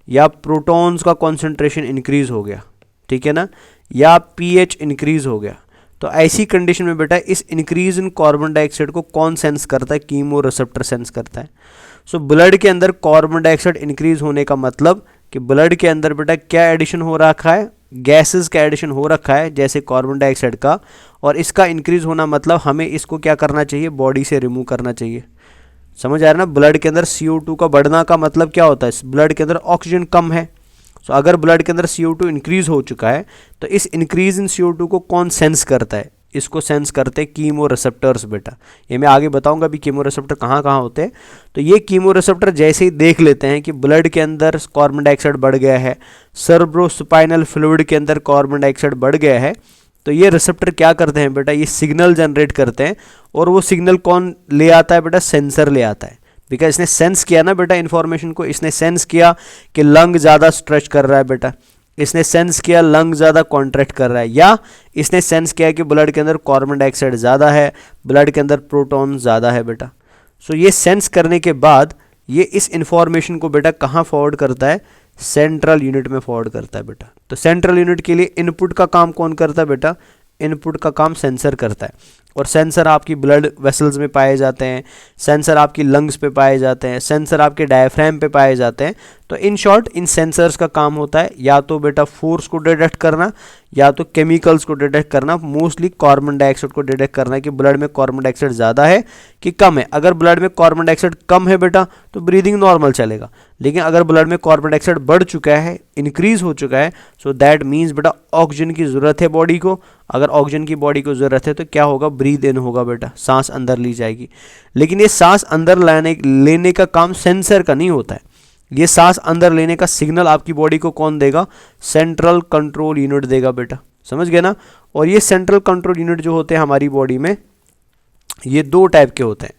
या प्रोटॉन्स का कॉन्सेंट्रेशन इंक्रीज हो गया, ठीक है ना, या पीएच इंक्रीज हो गया, तो ऐसी कंडीशन में बेटा इस इंक्रीज इन कार्बन डाइऑक्साइड को कौन सेंस करता है, कीमो रिसेप्टर सेंस करता है। सो ब्लड के अंदर कार्बन डाइऑक्साइड इंक्रीज होने का मतलब कि ब्लड के अंदर बेटा क्या एडिशन हो रखा है, गैसेस का एडिशन हो रखा है, जैसे कार्बन डाइऑक्साइड का। और इसका इंक्रीज होना मतलब हमें इसको क्या करना चाहिए, बॉडी से रिमूव करना चाहिए। समझ आ रहा है ना। ब्लड के अंदर CO2 का बढ़ना का मतलब क्या होता है, ब्लड के अंदर ऑक्सीजन कम है। सो अगर ब्लड के अंदर CO2 इंक्रीज हो चुका है तो इस इंक्रीज इन CO2 को कौन सेंस करता है, इसको सेंस करते हैं कीमो रिसेप्टर्स बेटा। ये मैं आगे बताऊंगा भी कीमो रिसेप्टर कहाँ कहाँ होते हैं। तो ये कीमो रिसेप्टर जैसे ही देख लेते हैं कि ब्लड के अंदर कार्बन डाइऑक्साइड बढ़ गया है, सेरेब्रोस्पाइनल फ्लूइड के अंदर कार्बन डाइऑक्साइड बढ़ गया है, तो ये रिसेप्टर क्या करते हैं बेटा, ये सिग्नल जनरेट करते हैं। और वो सिग्नल कौन ले आता है बेटा, सेंसर ले आता है। बिकॉज इसने सेंस किया ना बेटा इन्फॉर्मेशन को, इसने सेंस किया कि लंग ज़्यादा स्ट्रेच कर रहा है बेटा, इसने सेंस किया लंग ज़्यादा कॉन्ट्रैक्ट कर रहा है, या इसने सेंस किया कि ब्लड के अंदर कार्बन डाइऑक्साइड ज़्यादा है, ब्लड के अंदर प्रोटॉन ज़्यादा है बेटा। सो ये सेंस करने के बाद ये इस इंफॉर्मेशन को बेटा कहाँ फॉरवर्ड करता है, सेंट्रल यूनिट में फॉरवर्ड करता है बेटा। तो सेंट्रल यूनिट के लिए इनपुट का काम कौन करता है बेटा, इनपुट का काम सेंसर करता है। और सेंसर आपकी ब्लड वेसल्स में पाए जाते हैं, सेंसर आपकी लंग्स पे पाए जाते हैं, सेंसर आपके डायफ्राम पे पाए जाते हैं। तो इन शॉर्ट इन सेंसर्स का काम होता है या तो बेटा फोर्स को डिटेक्ट करना, या तो केमिकल्स को डिटेक्ट करना, मोस्टली कार्बन डाइऑक्साइड को डिटेक्ट करना कि ब्लड में कार्बन डाइऑक्साइड ज़्यादा है कि कम है। अगर ब्लड में कार्बन डाइऑक्साइड कम है बेटा तो ब्रीदिंग नॉर्मल चलेगा, लेकिन अगर ब्लड में कार्बन डाइऑक्साइड बढ़ चुका है, इंक्रीज हो चुका है, सो दैट मीन्स बेटा ऑक्सीजन की ज़रूरत है बॉडी को। अगर ऑक्सीजन की बॉडी को ज़रूरत है तो क्या होगा, ब्रीद इन होगा बेटा, सांस अंदर ली जाएगी। लेकिन ये सांस अंदर लेने का काम सेंसर का नहीं होता है। ये सांस अंदर लेने का सिग्नल आपकी बॉडी को कौन देगा, सेंट्रल कंट्रोल यूनिट देगा बेटा। समझ गए ना। और ये सेंट्रल कंट्रोल यूनिट जो होते हैं हमारी बॉडी में, ये 2 टाइप के होते हैं,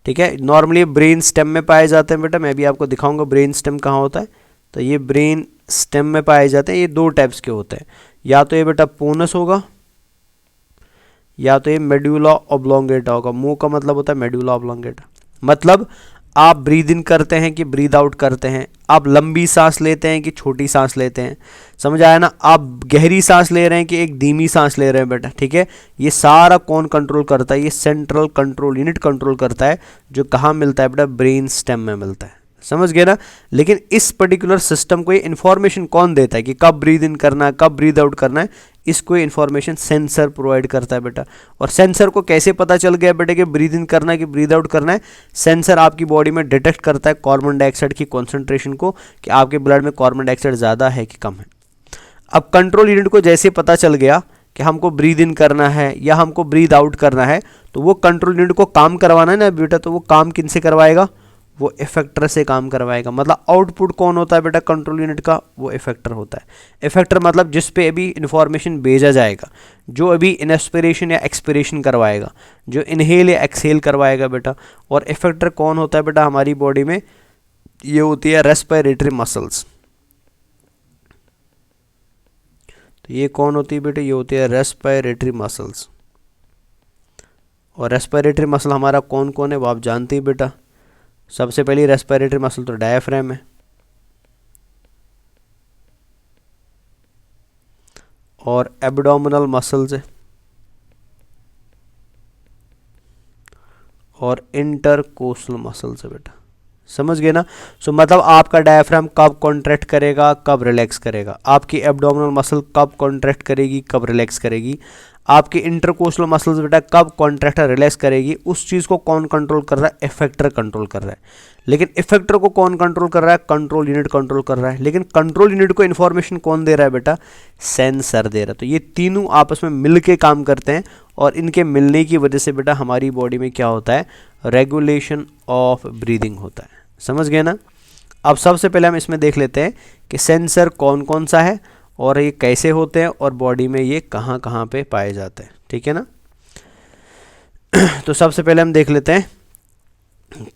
ठीक है। नॉर्मली ब्रेन स्टेम में पाए जाते हैं बेटा, मैं भी आपको दिखाऊंगा ब्रेन स्टेम कहाँ होता है। तो ये ब्रेन स्टेम में पाए जाते हैं। ये 2 टाइप्स के होते हैं, या तो ये बेटा पोनस होगा, या तो ये मेडुला ऑब्लोंगेटा होगा। मुंह का मतलब होता है मेडुला ऑब्लोंगेटा। मतलब आप ब्रीद इन करते हैं कि ब्रीद आउट करते हैं, आप लंबी सांस लेते हैं कि छोटी सांस लेते हैं, समझ आया ना। आप गहरी सांस ले रहे हैं कि एक धीमी सांस ले रहे हैं बेटा, ठीक है। ये सारा कौन कंट्रोल करता है, ये सेंट्रल कंट्रोल यूनिट कंट्रोल करता है, जो कहाँ मिलता है बेटा, ब्रेन स्टेम में मिलता है। समझ गए ना। लेकिन इस पर्टिकुलर सिस्टम को ये इन्फॉर्मेशन कौन देता है कि कब ब्रीद इन करना है, कब ब्रीद आउट करना है, इसको इन्फॉर्मेशन सेंसर प्रोवाइड करता है बेटा। और सेंसर को कैसे पता चल गया बेटा कि ब्रीद इन करना है कि ब्रीद आउट करना है? सेंसर आपकी बॉडी में डिटेक्ट करता है कार्बन डाइऑक्साइड की कॉन्सेंट्रेशन को कि आपके ब्लड में कार्बन डाइऑक्साइड ज़्यादा है कि कम है। अब कंट्रोल यूनिट को जैसे पता चल गया कि हमको ब्रीद इन करना है या हमको ब्रीद आउट करना है, तो वो कंट्रोल यूनिट को काम करवाना है ना बेटा, तो वो काम किन से करवाएगा? वो इफेक्टर से काम करवाएगा। मतलब आउटपुट कौन होता है बेटा कंट्रोल यूनिट का? वो इफेक्टर होता है। इफेक्टर मतलब जिस पे अभी इंफॉर्मेशन भेजा जाएगा, जो अभी इनस्पिरेशन या एक्सपिरेशन करवाएगा, जो इनहेल या एक्सहेल करवाएगा बेटा। और इफेक्टर कौन होता है बेटा हमारी बॉडी में? ये होती है रेस्पिरेटरी मसल्स। तो ये कौन होती है बेटा? ये होती है रेस्पिरेटरी मसल्स। और रेस्पिरेटरी मसल हमारा कौन कौन है वो आप जानते हैं बेटा। सबसे पहली रेस्पिरेटरी मसल तो डायफ्राम है, और एब्डोमिनल मसल्स है, और इंटरकोस्टल मसल्स है बेटा। समझ गए ना। सो मतलब आपका डायफ्राम कब कॉन्ट्रैक्ट करेगा, कब रिलैक्स करेगा, आपकी एब्डोमिनल मसल कब कॉन्ट्रैक्ट करेगी, कब रिलैक्स करेगी, आपकी इंटरकोस्टल मसल्स बेटा कब कॉन्ट्रैक्ट रिलैक्स करेगी, उस चीज़ को कौन कंट्रोल कर रहा है? इफेक्टर कंट्रोल कर रहा है। लेकिन इफेक्टर को कौन कंट्रोल कर रहा है? कंट्रोल यूनिट कंट्रोल कर रहा है। लेकिन कंट्रोल यूनिट को इन्फॉर्मेशन कौन दे रहा है बेटा? सेंसर दे रहा है। तो ये तीनों आपस में मिल के काम करते हैं, और इनके मिलने की वजह से बेटा हमारी बॉडी में क्या होता है? रेगुलेशन ऑफ ब्रीदिंग होता है। समझ गए ना। अब सबसे पहले हम इसमें देख लेते हैं कि सेंसर कौन कौन सा है और ये कैसे होते हैं और बॉडी में ये कहाँ कहाँ पे पाए जाते हैं। ठीक है ना। तो सबसे पहले हम देख लेते हैं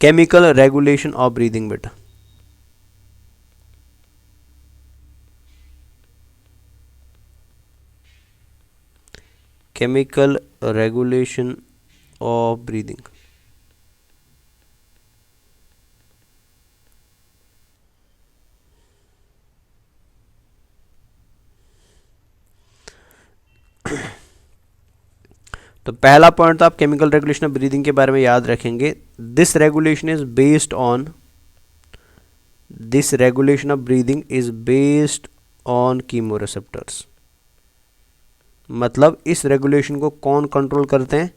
केमिकल रेगुलेशन ऑफ ब्रीदिंग बेटा। Chemical regulation of breathing. तो पहला पॉइंट तो आप केमिकल रेगुलेशन ऑफ ब्रीदिंग के बारे में याद रखेंगे। This regulation is based on chemoreceptors. मतलब इस रेगुलेशन को कौन कंट्रोल करते हैं?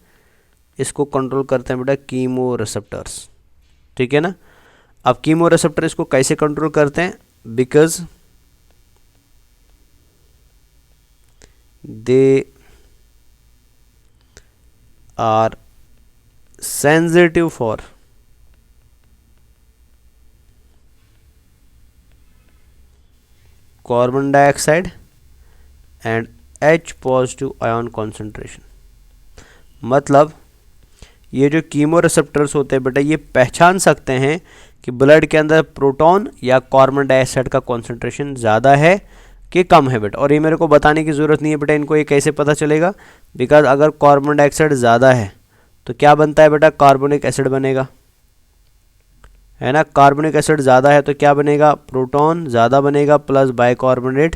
इसको कंट्रोल करते हैं बेटा कीमोरेसेप्टर्स। ठीक है ना। अब कीमोरेसेप्टर इसको कैसे कंट्रोल करते हैं? Because they are sensitive for carbon dioxide and H positive ion concentration. मतलब ये जो कीमो रिसेप्टर्स होते हैं बेटा, ये पहचान सकते हैं कि ब्लड के अंदर प्रोटॉन या कार्बन डाइऑक्साइड का कॉन्सेंट्रेशन ज़्यादा है कि कम है बेटा। और ये मेरे को बताने की ज़रूरत नहीं है बेटा, इनको ये कैसे पता चलेगा? बिकॉज अगर कार्बन डाइऑक्साइड ज़्यादा है तो क्या बनता है बेटा? कार्बोनिक एसिड बनेगा, है ना। कार्बोनिक एसिड ज़्यादा है तो क्या बनेगा? प्रोटॉन ज़्यादा बनेगा प्लस बाइकार्बोनेट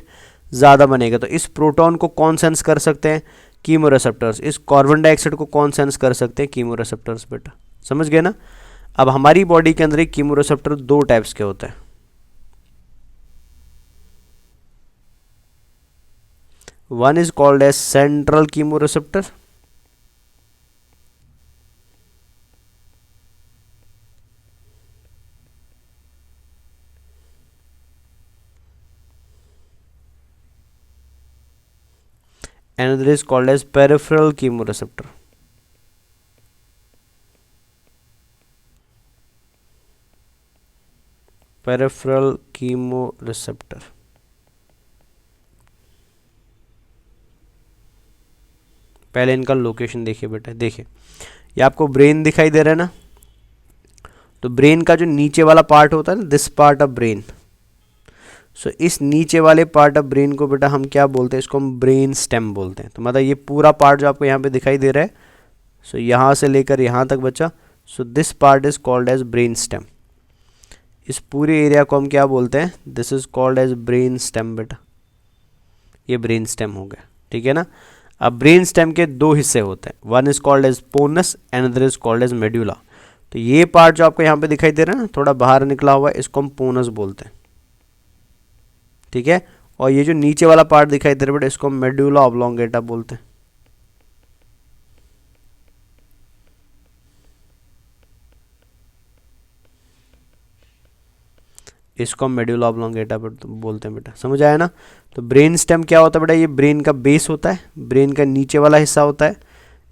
ज़्यादा बनेगा। तो इस प्रोटॉन को कौन सेंस कर सकते हैं? कीमोरेसेप्टर्स। इस कार्बन डाइऑक्साइड को कौन सेंस कर सकते हैं? कीमोरेसेप्टर्स बेटा। समझ गए ना। अब हमारी बॉडी के अंदर एक कीमोरेसेप्टर दो टाइप्स के होते हैं। One is called as central chemoreceptor, another is called as peripheral chemoreceptor. Peripheral chemoreceptor. पहले इनका लोकेशन देखिए बेटा। देखिए ये आपको ब्रेन दिखाई दे रहा है ना। तो ब्रेन का जो नीचे वाला पार्ट होता है ना, दिस पार्ट ऑफ ब्रेन। सो इस नीचे वाले पार्ट ऑफ ब्रेन को बेटा हम क्या बोलते हैं? इसको हम ब्रेन स्टेम बोलते हैं। तो मतलब ये पूरा पार्ट जो आपको यहाँ पे दिखाई दे रहा है, सो यहाँ से लेकर यहाँ तक बच्चा, so this part is called as brain stem. इस पूरे एरिया को हम क्या बोलते हैं? This is called as brain stem बेटा। ये ब्रेन स्टेम हो गया। ठीक है ना। अब ब्रेन स्टेम के दो हिस्से होते हैं। One is called as pons, another is called as medulla. तो ये पार्ट जो आपको यहाँ पे दिखाई दे रहा है ना, थोड़ा बाहर निकला हुआ है, इसको हम पोनस बोलते हैं, ठीक है। और ये जो नीचे वाला पार्ट दिखाई दे रहा है बेटा, इसको हम मेड्यूला ऑब्लोंगेटा बोलते हैं। इसको हम मेड्यूला ऑब्लोंगेटा बोलते हैं बेटा, समझ आया ना। तो ब्रेन स्टेम क्या होता है बेटा, ये ब्रेन का बेस होता है, ब्रेन का नीचे वाला हिस्सा होता है।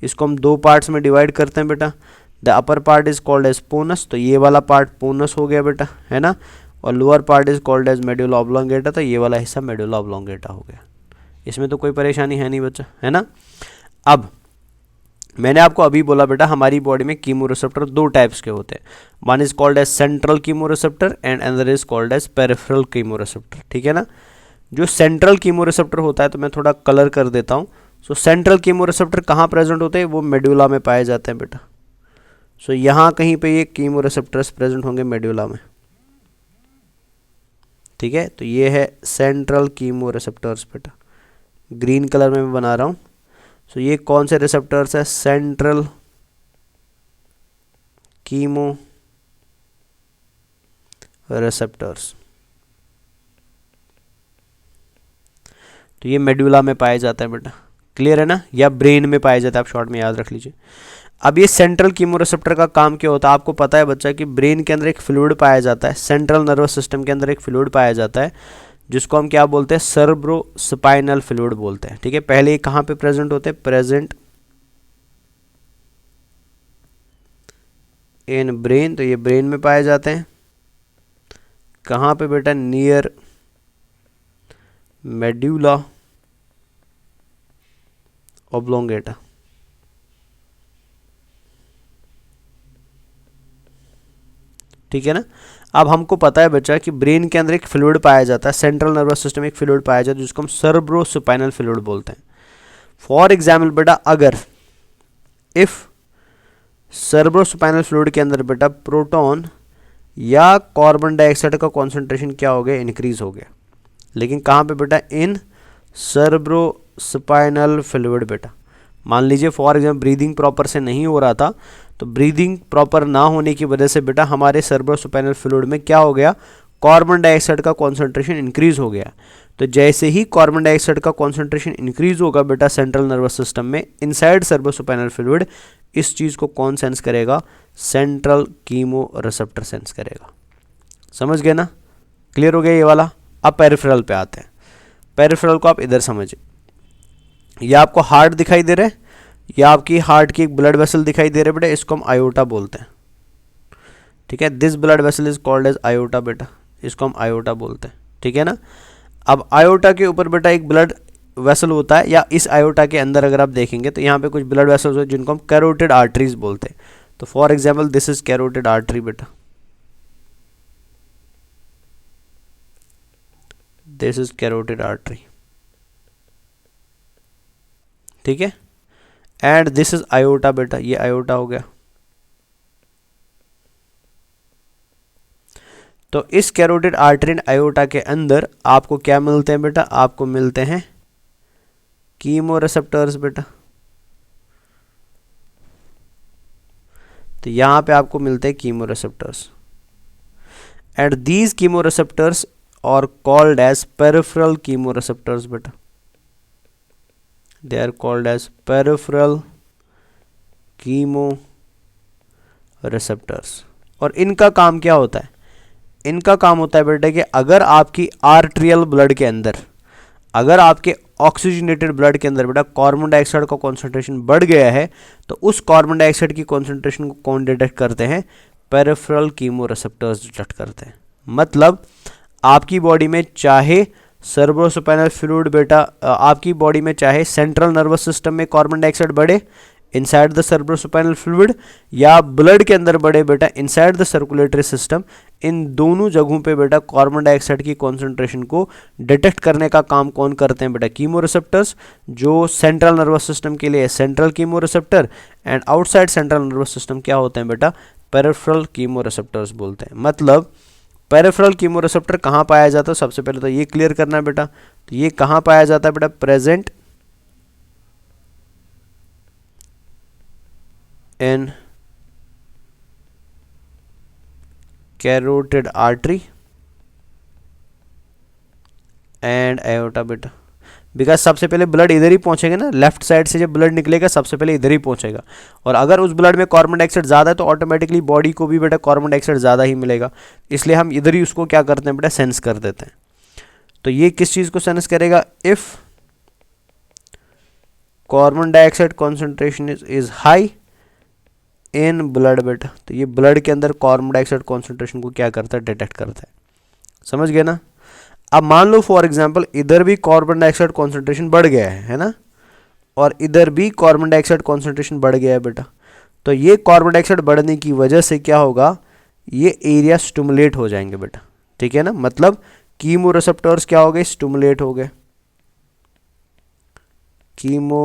इसको हम दो पार्ट्स में डिवाइड करते हैं बेटा। The upper part is called as pons, तो ये वाला पार्ट पोनस हो गया बेटा, है ना। और lower part is called as medulla oblongata, तो ये वाला हिस्सा मेड्यूला ऑब्लोंगेटा हो गया। इसमें तो कोई परेशानी है नहीं बच्चा, है ना। अब मैंने आपको अभी बोला बेटा, हमारी बॉडी में कीमोरिसेप्टर दो टाइप्स के होते हैं। One is called as central chemoreceptor and another is called as peripheral chemoreceptor, ठीक है ना। जो सेंट्रल कीमोरिसेप्टर होता है, तो मैं थोड़ा कलर कर देता हूँ। सो सेंट्रल कीमोरिसेप्टर कहाँ प्रेजेंट होते हैं, वो मेड्यूला में पाए जाते हैं बेटा। सो यहाँ कहीं पे ये कीमोरिसेप्टर्स प्रेजेंट होंगे मेड्यूला में, ठीक है। तो ये है सेंट्रल कीमोरिसेप्टर्स बेटा, ग्रीन कलर में मैं बना रहा हूँ। सो ये कौन से रिसेप्टर्स है, सेंट्रल कीमो रिसेप्टर्स। तो ये मेड्यूला में पाए जाता है बेटा, क्लियर है ना, या ब्रेन में पाया जाता है, आप शॉर्ट में याद रख लीजिए। अब ये सेंट्रल कीमोरिसेप्टर का काम क्या होता है, आपको पता है बच्चा कि ब्रेन के अंदर एक फ्लूइड पाया जाता है, सेंट्रल नर्वस सिस्टम के अंदर एक फ्लूइड पाया जाता है, जिसको हम क्या बोलते हैं, सेरेब्रोस्पाइनल फ्लूइड बोलते हैं, ठीक है। पहले ये कहाँ पे प्रेजेंट होते हैं, प्रेजेंट इन ब्रेन, तो ये ब्रेन में पाए जाते हैं। कहाँ पे बेटा, नियर मेड्यूला ऑब्लोंगेटा, ठीक है ना। अब हमको पता है बच्चा कि ब्रेन के अंदर एक फ्लूइड पाया जाता है, सेंट्रल नर्वस सिस्टम में एक फ्लूइड पाया जाता है, जिसको हम सेरेब्रोस्पाइनल फ्लूइड बोलते हैं। फॉर एग्जाम्पल बेटा, अगर इफ सेरेब्रोस्पाइनल फ्लूइड के अंदर बेटा प्रोटॉन या कार्बन डाइऑक्साइड का कॉन्सेंट्रेशन क्या हो गया, इंक्रीज हो गया। लेकिन कहाँ पे बेटा, इन सेरेब्रोस्पाइनल फ्लूइड बेटा। मान लीजिए फॉर एग्जाम्पल ब्रीदिंग प्रॉपर से नहीं हो रहा था, तो ब्रीदिंग प्रॉपर ना होने की वजह से बेटा हमारे सेरेब्रोस्पाइनल फ्लूइड में क्या हो गया, कार्बन डाइऑक्साइड का कॉन्सेंट्रेशन इंक्रीज हो गया। तो जैसे ही कार्बन डाइऑक्साइड का कॉन्सेंट्रेशन इंक्रीज होगा बेटा सेंट्रल नर्वस सिस्टम में इनसाइड सेरेब्रोस्पाइनल फ्लूइड, इस चीज़ को कौन सेंस करेगा, सेंट्रल कीमो रिसेप्टर सेंस करेगा। समझ गए ना, क्लियर हो गया ये वाला। अब पेरिफेरल पे आते हैं। पेरिफेरल को आप इधर समझिए, ये आपको हार्ट दिखाई दे रहा है, या आपकी हार्ट की एक ब्लड वेसल दिखाई दे रहा है बेटा, इसको हम आयोटा बोलते हैं, ठीक है। This blood vessel is called as aorta बेटा, इसको हम आयोटा बोलते हैं, ठीक है ना। अब आयोटा के ऊपर बेटा एक ब्लड वेसल होता है, या इस आयोटा के अंदर अगर आप देखेंगे तो यहाँ पे कुछ ब्लड वेसल्स होते हैं जिनको हम कैरोटिड आर्टरीज बोलते हैं। तो for example this is carotid artery बेटा, दिस इज कैरोटिड आर्टरी, ठीक है। एंड दिस इज आयोटा बेटा, ये आयोटा हो गया। तो इस कैरोटिड आर्टरी एंड आयोटा के अंदर आपको क्या मिलते हैं बेटा, आपको मिलते हैं कीमो रिसेप्टर्स बेटा। तो यहां पे आपको मिलते हैं chemo receptors, and these chemo receptors are called as peripheral chemo receptors बेटा, they are called as peripheral chemo receptors. और इनका काम क्या होता है, इनका काम होता है बेटा कि अगर आपकी आर्ट्रियल ब्लड के अंदर, अगर आपके ऑक्सीजनेटेड ब्लड के अंदर बेटा कार्बन डाइऑक्साइड का कॉन्सेंट्रेशन बढ़ गया है, तो उस कार्बन डाइऑक्साइड की कॉन्सेंट्रेशन को कौन डिटेक्ट करते हैं, पेरिफेरल कीमो रिसेप्टर्स डिटेक्ट करते हैं। मतलब आपकी बॉडी में चाहे सेरेब्रोस्पाइनल फ्लूइड बेटा, आपकी बॉडी में चाहे सेंट्रल नर्वस सिस्टम में कार्बन डाइऑक्साइड बढ़े इनसाइड द सेरेब्रोस्पाइनल फ्लूइड, या ब्लड के अंदर बढ़े बेटा इनसाइड द सर्कुलेटरी सिस्टम, इन दोनों जगहों पे बेटा कार्बन डाइऑक्साइड की कॉन्सेंट्रेशन को डिटेक्ट करने का काम कौन करते हैं बेटा, कीमो रिसेप्टर्स। जो सेंट्रल नर्वस सिस्टम के लिए central chemo receptor, and outside central nervous system क्या होते हैं बेटा, पेरिफेरल कीमो रिसेप्टर्स बोलते हैं। मतलब पेरिफेरल कीमो रिसेप्टर कहाँ पाया जाता है, सबसे पहले तो ये क्लियर करना है बेटा। तो ये कहाँ पाया जाता है बेटा, present in carotid artery and aorta बेटा, बिकॉज सबसे पहले ब्लड इधर ही पहुंचेगा ना, लेफ्ट साइड से जब ब्लड निकलेगा सबसे पहले इधर ही पहुंचेगा, और अगर उस ब्लड में कार्बन डाइऑक्साइड ज़्यादा है तो ऑटोमेटिकली बॉडी को भी बेटा कार्बन डाइऑक्साइड ज़्यादा ही मिलेगा, इसलिए हम इधर ही उसको क्या करते हैं बेटा, सेंस कर देते हैं। तो ये किस चीज़ को सेंस करेगा, if carbon dioxide concentration is high in blood बेटा, तो ये ब्लड के अंदर कार्बन डाइऑक्साइड कॉन्सेंट्रेशन को क्या करता है, डिटेक्ट करता है। समझ गए ना। अब मान लो फॉर एग्जांपल इधर भी कार्बन डाइऑक्साइड कॉन्सेंट्रेशन बढ़ गया है ना, और इधर भी कार्बन डाइऑक्साइड कॉन्सेंट्रेशन बढ़ गया है बेटा, तो ये कार्बन डाइऑक्साइड बढ़ने की वजह से क्या होगा, ये एरिया स्टिमुलेट हो जाएंगे बेटा, ठीक है ना, मतलब कीमो रिसेप्टर्स क्या हो गए, स्टिमुलेट हो गए, कीमो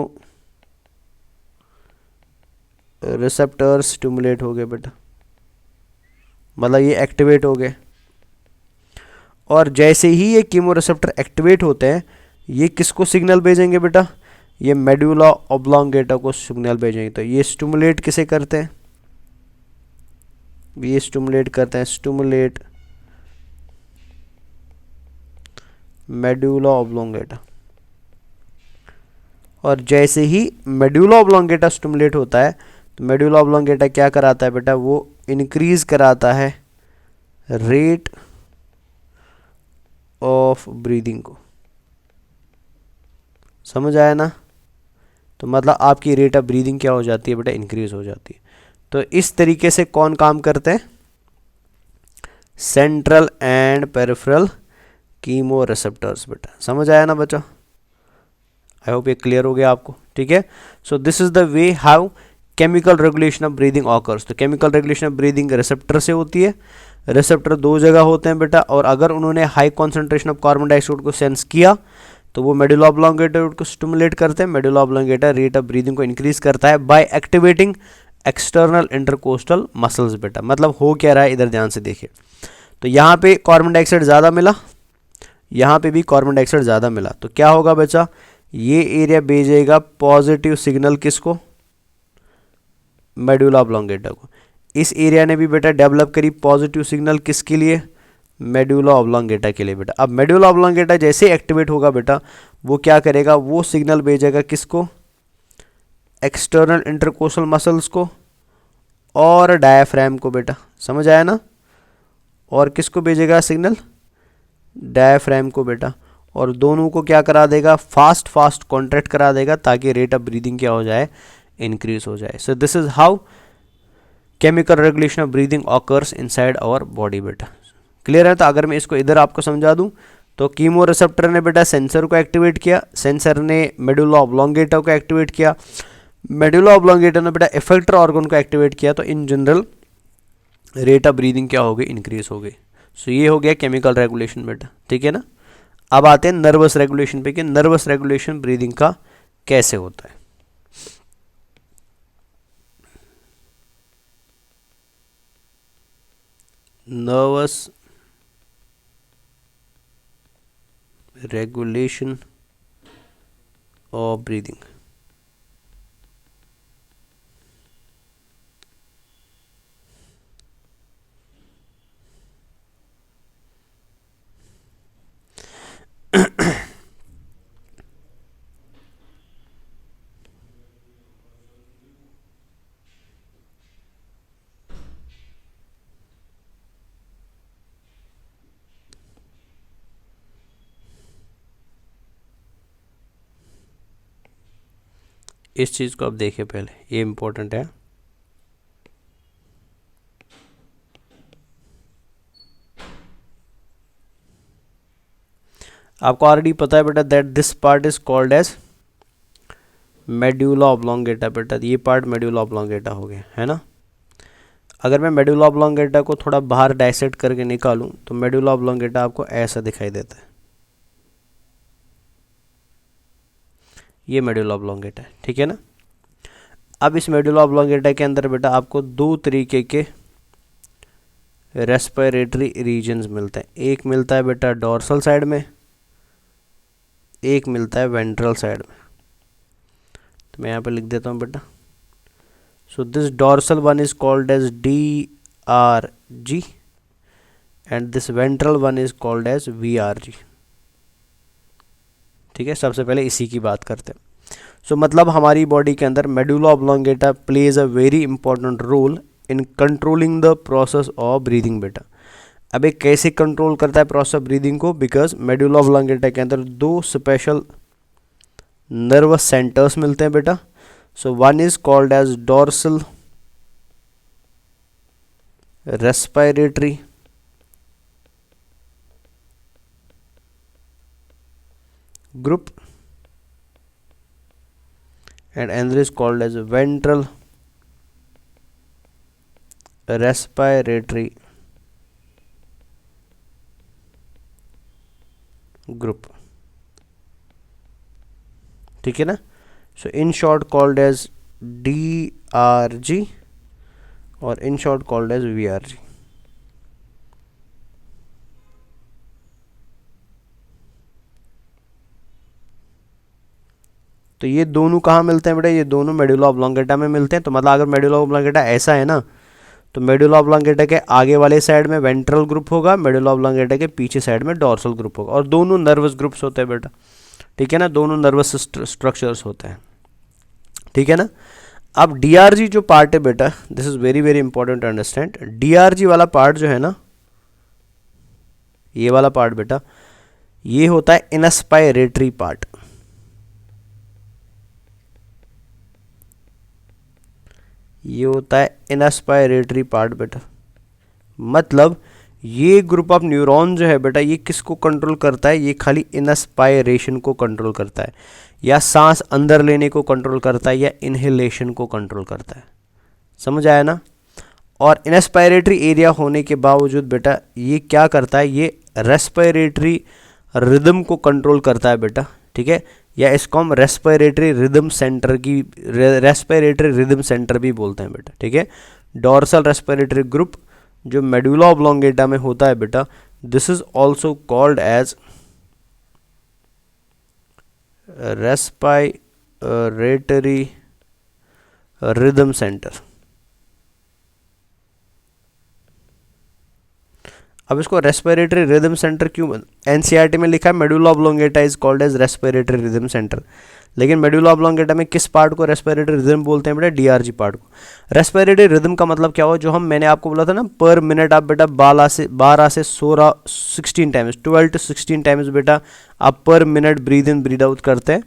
रिसेप्टर्स स्टिमुलेट हो गए बेटा, मतलब ये एक्टिवेट हो गए। और जैसे ही ये कीमो रिसेप्टर एक्टिवेट होते हैं, ये किसको सिग्नल भेजेंगे बेटा, ये मेडुला ऑब्लोंगेटा को सिग्नल भेजेंगे। तो ये स्टिमुलेट किसे करते हैं, ये स्टिमुलेट करते हैं, स्टिमुलेट मेडुला ऑब्लोंगेटा। और जैसे ही मेडुला ऑब्लोंगेटा स्टिमुलेट होता है तो मेडुला ऑब्लोंगेटा क्या कराता है बेटा, वो इंक्रीज कराता है रेट ऑफ ब्रीदिंग को। समझ आया ना। तो मतलब आपकी रेट ऑफ ब्रीदिंग क्या हो जाती है बेटा, इंक्रीज हो जाती है। तो इस तरीके से कौन काम करते हैं, central and peripheral chemo receptors बेटा। समझ आया ना बच्चा, आई होप ये क्लियर हो गया आपको, ठीक है। So this is the way how chemical regulation of breathing occurs. तो chemical regulation of breathing receptor से होती है, रिसेप्टर दो जगह होते हैं बेटा, और अगर उन्होंने high concentration of carbon dioxide को सेंस किया तो वो मेडुला ऑब्लोंगेटा को स्टिमुलेट करते हैं। Medulla oblongata rate of breathing को इंक्रीज करता है by activating external intercostal muscles बेटा। मतलब हो क्या रहा है, इधर ध्यान से देखिए। तो यहाँ पे कार्बन डाइऑक्साइड ज़्यादा मिला, यहाँ पे भी कार्बन डाइऑक्साइड ज़्यादा मिला, तो क्या होगा बच्चा, ये एरिया भेजेगा पॉजिटिव सिग्नल किसको, मेडुला ऑब्लोंगेटा को। इस एरिया ने भी बेटा डेवलप करी पॉजिटिव सिग्नल किसके लिए, मेडुला ऑब्लोंगेटा के लिए बेटा। अब मेडुला ऑब्लोंगेटा जैसे एक्टिवेट होगा बेटा, वो क्या करेगा, वो सिग्नल भेजेगा किसको, एक्सटर्नल इंटरकोस्टल मसल्स को और डायाफ्राम को बेटा। समझ आया ना। और किसको भेजेगा सिग्नल, डायाफ्राम को बेटा, और दोनों को क्या करा देगा, फास्ट फास्ट कॉन्ट्रैक्ट करा देगा, ताकि रेट ऑफ ब्रीदिंग क्या हो जाए, इंक्रीज हो जाए। So this is how chemical regulation of breathing occurs inside our body बेटा। क्लियर है। तो अगर मैं इसको इधर आपको समझा दूं, तो कीमो रिसेप्टर ने बेटा सेंसर को एक्टिवेट किया, सेंसर ने मेडुला ऑब्लोंगेटा को एक्टिवेट किया, मेडुला ऑब्लोंगेटा ने बेटा इफेक्टर ऑर्गन को एक्टिवेट किया, तो in general rate of breathing क्या हो गई, इंक्रीज हो गई। सो ये हो गया केमिकल रेगुलेशन बेटा, ठीक है ना। अब आते हैं नर्वस रेगुलेशन पे कि नर्वस रेगुलेशन ब्रीदिंग का कैसे होता है। Nervous regulation of breathing. इस चीज़ को आप देखिए पहले, ये इम्पोर्टेंट है। आपको ऑलरेडी पता है बेटा that this part is called as medulla oblongata बेटा। ये पार्ट मेडुला ऑब्लोंगेटा हो गया है ना। अगर मैं मेडुला ऑब्लोंगेटा को थोड़ा बाहर डाइसेक्ट करके निकालूं तो मेडुला ऑब्लोंगेटा आपको ऐसा दिखाई देता है, ये मेडुला ऑब्लोंगेटा है, ठीक है ना। अब इस मेडुला ऑब्लोंगेटा के अंदर बेटा आपको दो तरीके के रेस्पिरेटरी रीजन्स मिलते हैं। एक मिलता है बेटा डोर्सल साइड में, एक मिलता है वेंट्रल साइड में। तो मैं यहाँ पे लिख देता हूँ बेटा। So this dorsal one is called as DRG and this ventral one is called as VRG। ठीक है, सबसे पहले इसी की बात करते हैं। सो मतलब हमारी बॉडी के अंदर medulla oblongata plays a very important role in controlling the process of breathing बेटा। अब एक कैसे कंट्रोल करता है प्रोसेस ऑफ ब्रीदिंग को, बिकॉज मेडुला ऑब्लोंगेटा के अंदर दो स्पेशल नर्वस सेंटर्स मिलते हैं बेटा। So one is called as dorsal respiratory group and another is called as ventral respiratory group। ठीक है ना। So in short called as DRG और in short called as VRG। तो ये दोनों कहाँ मिलते हैं बेटा, ये दोनों मेडुला ऑब्लोंगेटा में मिलते हैं। तो मतलब अगर मेडुला ऑब्लोंगेटा ऐसा है ना, तो मेडुला ऑब्लोंगेटा के आगे वाले साइड में वेंट्रल ग्रुप होगा, मेडुला ऑब्लोंगेटा के पीछे साइड में डोर्सल ग्रुप होगा, और दोनों नर्वस ग्रुप्स होते हैं बेटा। ठीक है ना, दोनों नर्वस स्ट्रक्चर्स होते हैं। ठीक है ना। अब DRG जो पार्ट है बेटा, this is very very important to understand. DRG वाला पार्ट जो है ना, ये वाला पार्ट बेटा, ये होता है इनस्पायरेटरी पार्ट। ये होता है इनस्पायरेटरी पार्ट बेटा। मतलब ये ग्रुप ऑफ न्यूरॉन जो है बेटा, ये किसको कंट्रोल करता है, ये खाली इनस्पायरेशन को कंट्रोल करता है, या सांस अंदर लेने को कंट्रोल करता है, या इनहेलेशन को कंट्रोल करता है। समझ आया ना। और इनस्पायरेटरी एरिया होने के बावजूद बेटा ये क्या करता है, ये रेस्पिरेटरी रिदम को कंट्रोल करता है बेटा। ठीक है, या इसको हम रेस्पिरेटरी रिदम सेंटर की रेस्पिरेटरी रिदम सेंटर भी बोलते हैं बेटा। ठीक है, डोर्सल रेस्पिरेटरी ग्रुप जो मेडुला ऑब्लोंगेटा में होता है बेटा, this is also called as respiratory rhythm centre. अब इसको रेस्पिरेटरी रिदम सेंटर क्यों, NCERT में लिखा है medulla oblongata is called as respiratory rhythm centre, लेकिन मेडुला ऑब्लोंगेटा में किस पार्ट को रेस्पिरेटरी रिदम बोलते हैं बेटा, DRG पार्ट को। रेस्पिरेटरी रिदम का मतलब क्या हुआ, जो मैंने आपको बोला था ना, पर मिनट आप बेटा 12 से 16 टाइम्स, 12 to 16 टाइम्स बेटा आप पर minute breathe in breathe out करते हैं।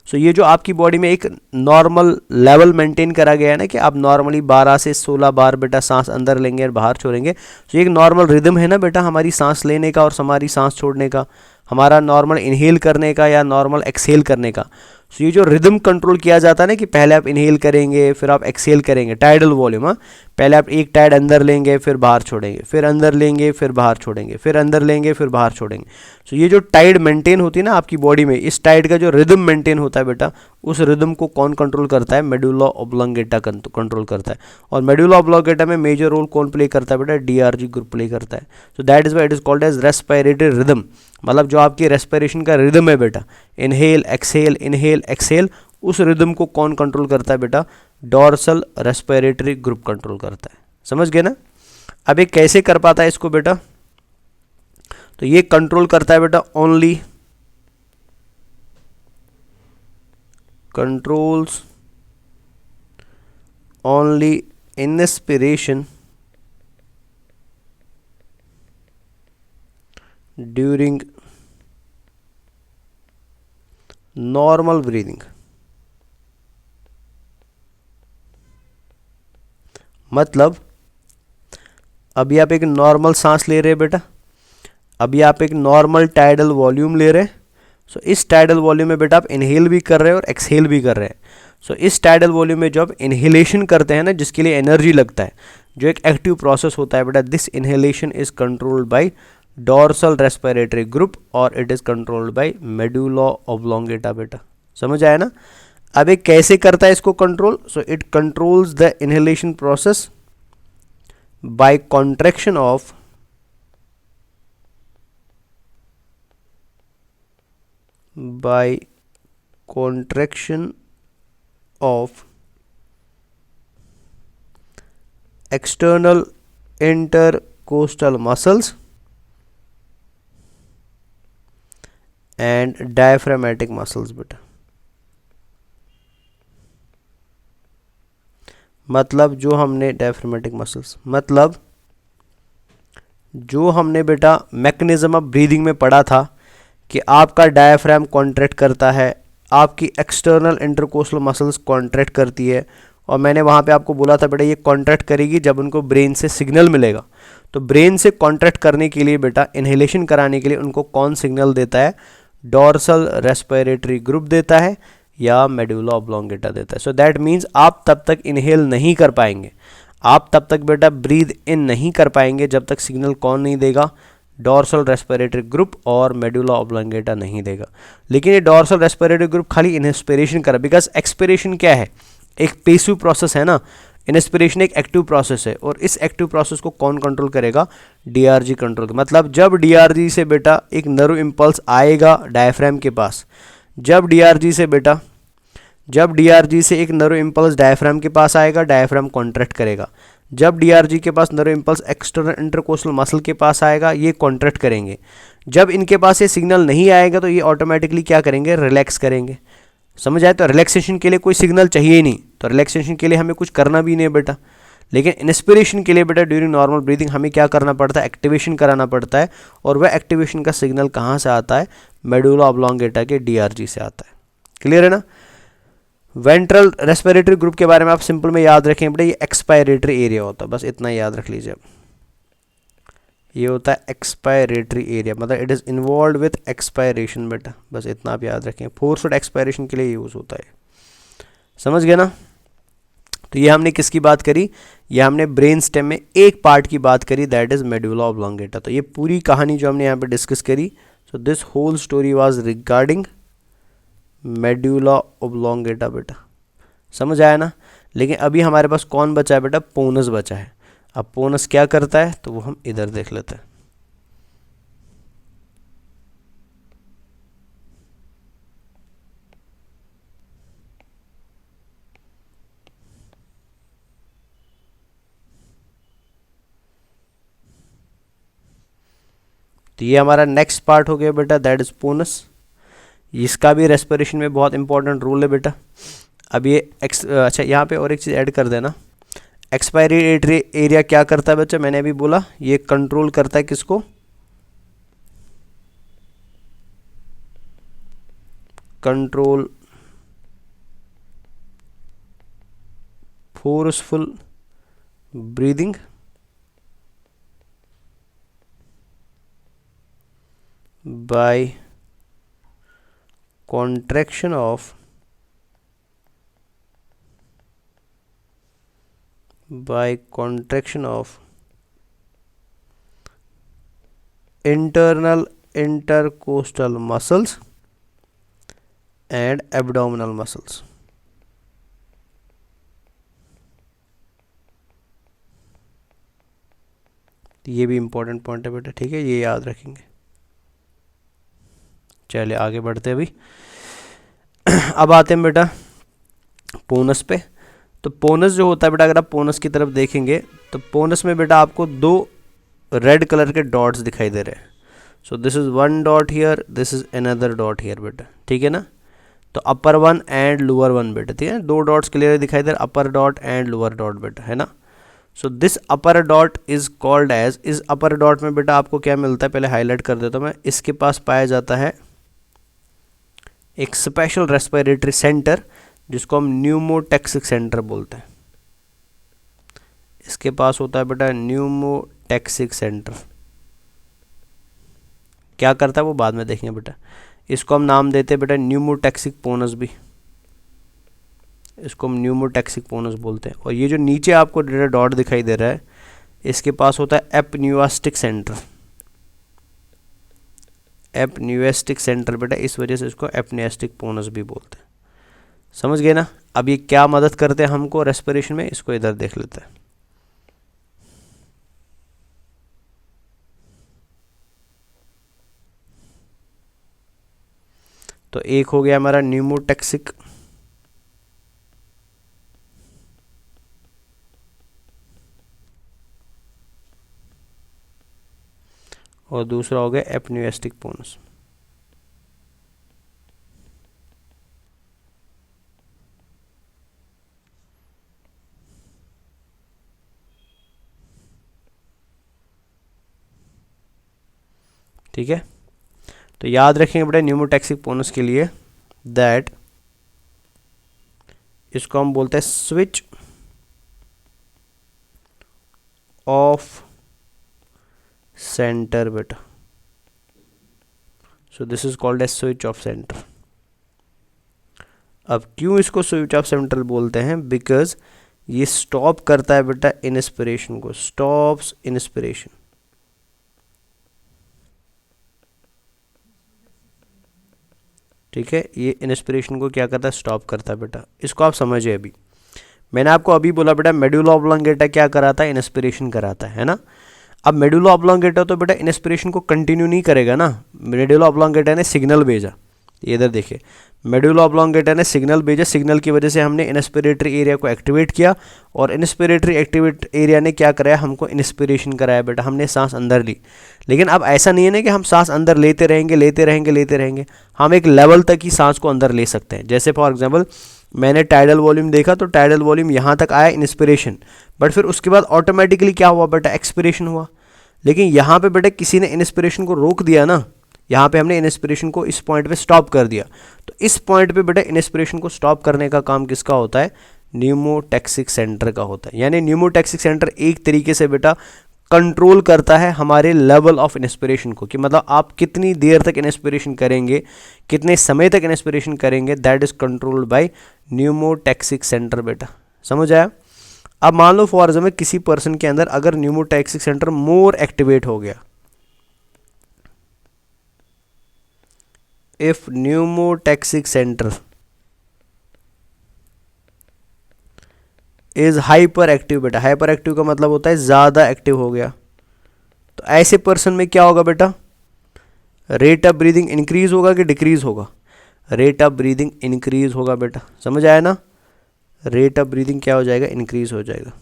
सो ये जो आपकी बॉडी में एक नॉर्मल लेवल मेंटेन करा गया है ना, कि आप नॉर्मली 12 से 16 बार बेटा सांस अंदर लेंगे और बाहर छोड़ेंगे। सो ये एक नॉर्मल रिदम है ना बेटा, हमारी सांस लेने का और हमारी सांस छोड़ने का, हमारा नॉर्मल इनहेल करने का या नॉर्मल एक्सहेल करने का। सो ये जो रिदम कंट्रोल किया जाता है ना, कि पहले आप इनहेल करेंगे फिर आप एक्सहेल करेंगे, टाइडल वॉल्यूम। हाँ, पहले आप एक टाइड अंदर लेंगे फिर बाहर छोड़ेंगे, फिर अंदर लेंगे फिर बाहर छोड़ेंगे, फिर अंदर लेंगे फिर बाहर छोड़ेंगे। सो ये जो टाइड मेंटेन होती है ना आपकी बॉडी में, इस टाइड का जो रिदम मेंटेन होता है बेटा, उस रिदम को कौन कंट्रोल करता है, मेडुला ऑब्लोंगेटा कंट्रोल करता है। और मेडुला ऑब्लोंगेटा में मेजर रोल कौन प्ले करता है बेटा, DRG ग्रुप प्ले करता है। So that is why it is called as respiratory rhythm. मतलब जो आपकी रेस्पिरेशन का रिदम है बेटा, इनहेल एक्सहेल, उस रिदम को कौन कंट्रोल करता है बेटा, डोर्सल रेस्पिरेटरी ग्रुप कंट्रोल करता है। समझ गए ना। अब ये कैसे कर पाता है इसको बेटा, तो ये कंट्रोल करता है बेटा only controls only inspiration during normal breathing. मतलब अभी आप एक नॉर्मल सांस ले रहे हैं बेटा, अभी आप एक नॉर्मल टाइडल वॉल्यूम ले रहे हैं। सो इस टाइडल वॉल्यूम में बेटा आप इनहेल भी कर रहे हैं और एक्सहेल भी कर रहे हैं। सो इस टाइडल वॉल्यूम में जो आप इनहेलेशन करते हैं ना, जिसके लिए एनर्जी लगता है, जो एक एक्टिव प्रोसेस होता है बेटा, this inhalation is controlled by dorsal respiratory group और it is controlled by medulla oblongata बेटा। समझ आया ना। अब ये कैसे करता है इसको control, so it controls the inhalation process by contraction of external intercostal muscles and diaphragmatic muscles बेटा। मतलब जो हमने डायफ्रामेटिक मसल्स मतलब जो हमने बेटा मैकेनिज्म ऑफ ब्रीदिंग में पढ़ा था कि आपका डायफ्राम कॉन्ट्रैक्ट करता है, आपकी एक्सटर्नल इंटरकोस्टल मसल्स कॉन्ट्रैक्ट करती है, और मैंने वहाँ पे आपको बोला था बेटा ये कॉन्ट्रैक्ट करेगी जब उनको ब्रेन से सिग्नल मिलेगा। तो ब्रेन से कॉन्ट्रैक्ट करने के लिए बेटा इन्हेलेशन कराने के लिए उनको कौन सिग्नल देता है? डॉर्सल रेस्पिरेटरी ग्रुप देता है या मेडुला ऑब्लोंगेटा देता है। सो दैट मीन्स आप तब तक इनहेल नहीं कर पाएंगे, आप तब तक बेटा ब्रीद इन नहीं कर पाएंगे जब तक सिग्नल कौन नहीं देगा? डॉर्सल रेस्पिरेटरी ग्रुप और मेडुला ऑब्लोंगेटा नहीं देगा। लेकिन ये डॉर्सल रेस्पिरेटरी ग्रुप खाली इन्स्पिरेशन करा, बिकॉज एक्सपिरेशन क्या है? एक पेसिव प्रोसेस है ना, इन्स्पिरेशन एक एक्टिव प्रोसेस है, और इस एक्टिव प्रोसेस को कौन कंट्रोल करेगा? DRG control. मतलब जब डीआरजी से बेटा एक नर्व इम्पल्स आएगा डायफ्राम के पास, जब डीआरजी से एक नर्व इम्पल्स डायफ्राम के पास आएगा, डायफ्राम कॉन्ट्रैक्ट करेगा। जब डीआरजी के पास nerve impulse external intercostal muscle के पास आएगा, ये कॉन्ट्रैक्ट करेंगे। जब इनके पास ये सिग्नल नहीं आएगा तो ये ऑटोमेटिकली क्या करेंगे? रिलैक्स करेंगे। समझ आए? तो रिलैक्सेशन के लिए कोई सिग्नल चाहिए ही नहीं, तो रिलैक्सेशन के लिए हमें कुछ करना भी नहीं है बेटा। लेकिन इंस्पिरेशन के लिए बेटा ड्यूरिंग नॉर्मल ब्रीदिंग हमें क्या करना पड़ता है? एक्टिवेशन कराना पड़ता है, और वह एक्टिवेशन का सिग्नल कहाँ से आता है? मेडुला ऑब्लोंगेटा के डीआरजी से आता है। क्लियर है ना? वेंट्रल रेस्पिरेटरी ग्रुप के बारे में आप सिंपल में याद रखें बेटा, ये एक्सपायरेटरी एरिया होता है, बस इतना याद रख लीजिए। ये होता है एक्सपायरेटरी एरिया, मतलब it is involve with expiration बेटा, बस इतना आप याद रखें। फोर्स्ड एक्सपायरेशन के लिए यूज़ होता है। समझ गए ना? तो ये हमने किसकी बात करी? ये हमने ब्रेन स्टेम में एक पार्ट की बात करी, दैट इज मेडुला ऑब्लोंगेटा। तो ये पूरी कहानी जो हमने यहाँ पे डिस्कस करी, so this whole story was regarding medulla oblongata बेटा। समझ आया ना? लेकिन अभी हमारे पास कौन बचा है बेटा? पोनस बचा है। अब पोनस क्या करता है तो वो हम इधर देख लेते हैं। तो ये हमारा नेक्स्ट पार्ट हो गया बेटा, दैट इज पोनस। इसका भी रेस्पिरेशन में बहुत इंपॉर्टेंट रोल है बेटा। अब ये अच्छा यहाँ पे और एक चीज़ ऐड कर देना, एक्सपायरेटरी एरिया क्या करता है बच्चा? मैंने अभी बोला ये कंट्रोल करता है किसको? Control forceful breathing by contraction of internal intercostal muscles and abdominal muscles। ये भी इंपॉर्टेंट पॉइंट है बेटा, ठीक है, ये याद रखेंगे। चलिए आगे बढ़ते हैं अभी। अब आते हैं बेटा पोनस पे। तो पोनस जो होता है बेटा, अगर आप पोनस की तरफ देखेंगे तो पोनस में बेटा आपको दो रेड कलर के डॉट्स दिखाई दे रहे हैं। So this is one dot here, this is another dot here बेटा, ठीक है ना? तो upper one and lower one बेटा, ठीक है, दो डॉट्स क्लियर दिखाई दे रहे, upper dot and lower dot बेटा, है ना? So this upper dot is called as, इस अपर डॉट में बेटा आपको क्या मिलता है? पहले हाईलाइट कर देता हूँ मैं। इसके पास पाया जाता है एक स्पेशल रेस्पिरेटरी सेंटर जिसको हम न्यूमोटैक्सिक सेंटर बोलते हैं। इसके पास होता है बेटा न्यूमोटैक्सिक सेंटर। क्या करता है वो बाद में देखेंगे बेटा। इसको हम नाम देते हैं बेटा न्यूमोटैक्सिक पोनस भी, इसको हम न्यूमोटैक्सिक पोनस बोलते हैं। और ये जो नीचे आपको डॉट दिखाई दे रहा है, इसके पास होता है एपन्यूस्टिक सेंटर। एपन्यूस्टिक सेंटर बेटा, इस वजह से इसको एपन्यूस्टिक पोनस भी बोलते हैं। समझ गए ना? अब ये क्या मदद करते हैं हमको रेस्पिरेशन में, इसको इधर देख लेते हैं। तो एक हो गया हमारा न्यूमोटैक्सिक, और दूसरा हो गया एपन्यूस्टिक पोनस। ठीक है, तो याद रखेंगे बेटा न्यूमोटैक्सिक पोनस के लिए दैट इसको हम बोलते हैं स्विच ऑफ सेंटर बेटा। So this is called as switch off centre. अब क्यों इसको स्विच ऑफ सेंटर बोलते हैं? बिकॉज ये स्टॉप करता है बेटा इंस्पिरेशन को, स्टॉप्स इंस्पिरेशन। ठीक है, ये इंस्पिरेशन को क्या करता है? स्टॉप करता है बेटा। इसको आप समझिए। अभी मैंने आपको अभी बोला बेटा मेडुला ऑब्लोंगेटा क्या कराता है? इंस्पिरेशन कराता है ना। अब मेडुला ऑब्लोंगेटा तो बेटा इंस्पिरेशन को कंटिन्यू नहीं करेगा ना। मेडुला ऑब्लोंगेटा ने सिग्नल भेजा, इधर देखिए, मेडुला ऑब्लोंगेटा ने सिग्नल भेजा, सिग्नल की वजह से हमने इंस्पिरेटरी एरिया को एक्टिवेट किया और इंस्पिरेटरी एक्टिवेट एरिया ने क्या कराया? हमको इंस्पिरेशन कराया बेटा, हमने सांस अंदर ली। लेकिन अब ऐसा नहीं है ना कि हम सांस अंदर लेते रहेंगे लेते रहेंगे लेते रहेंगे, हम एक लेवल तक ही सांस को अंदर ले सकते हैं। जैसे फॉर एग्जाम्पल मैंने टाइडल वॉल्यूम देखा, तो टाइडल वॉल्यूम यहाँ तक आया इंस्पिरेशन, बट फिर उसके बाद ऑटोमेटिकली क्या हुआ बेटा? एक्सपिरेशन हुआ। लेकिन यहाँ पे बेटा किसी ने इंस्पिरेशन को रोक दिया ना, यहाँ पे हमने इंस्पिरेशन को इस पॉइंट पे स्टॉप कर दिया। तो इस पॉइंट पे बेटा इंस्पिरेशन को स्टॉप करने का काम किसका होता है? न्यूमोटैक्सिक सेंटर का होता है। यानी न्यूमोटैक्सिक सेंटर एक तरीके से बेटा कंट्रोल करता है हमारे लेवल ऑफ इंस्पिरेशन को, कि मतलब आप कितनी देर तक इंस्पिरेशन करेंगे, कितने समय तक इंस्पिरेशन करेंगे, that is controlled bye pneumotaxic centre बेटा। समझ आया? अब मान लो फॉर एग्जाम्पल किसी पर्सन के अंदर अगर न्यूमोटैक्सिक सेंटर मोर एक्टिवेट हो गया, if pneumotaxic center is hyperactive बेटा, हाइपर का मतलब होता है ज़्यादा एक्टिव हो गया, तो ऐसे पर्सन में क्या होगा बेटा? रेट ऑफ ब्रीदिंग इंक्रीज होगा कि डिक्रीज होगा? रेट ऑफ ब्रीदिंग इंक्रीज होगा बेटा। समझ आया ना? रेट ऑफ ब्रीदिंग क्या हो जाएगा? इंक्रीज हो जाएगा।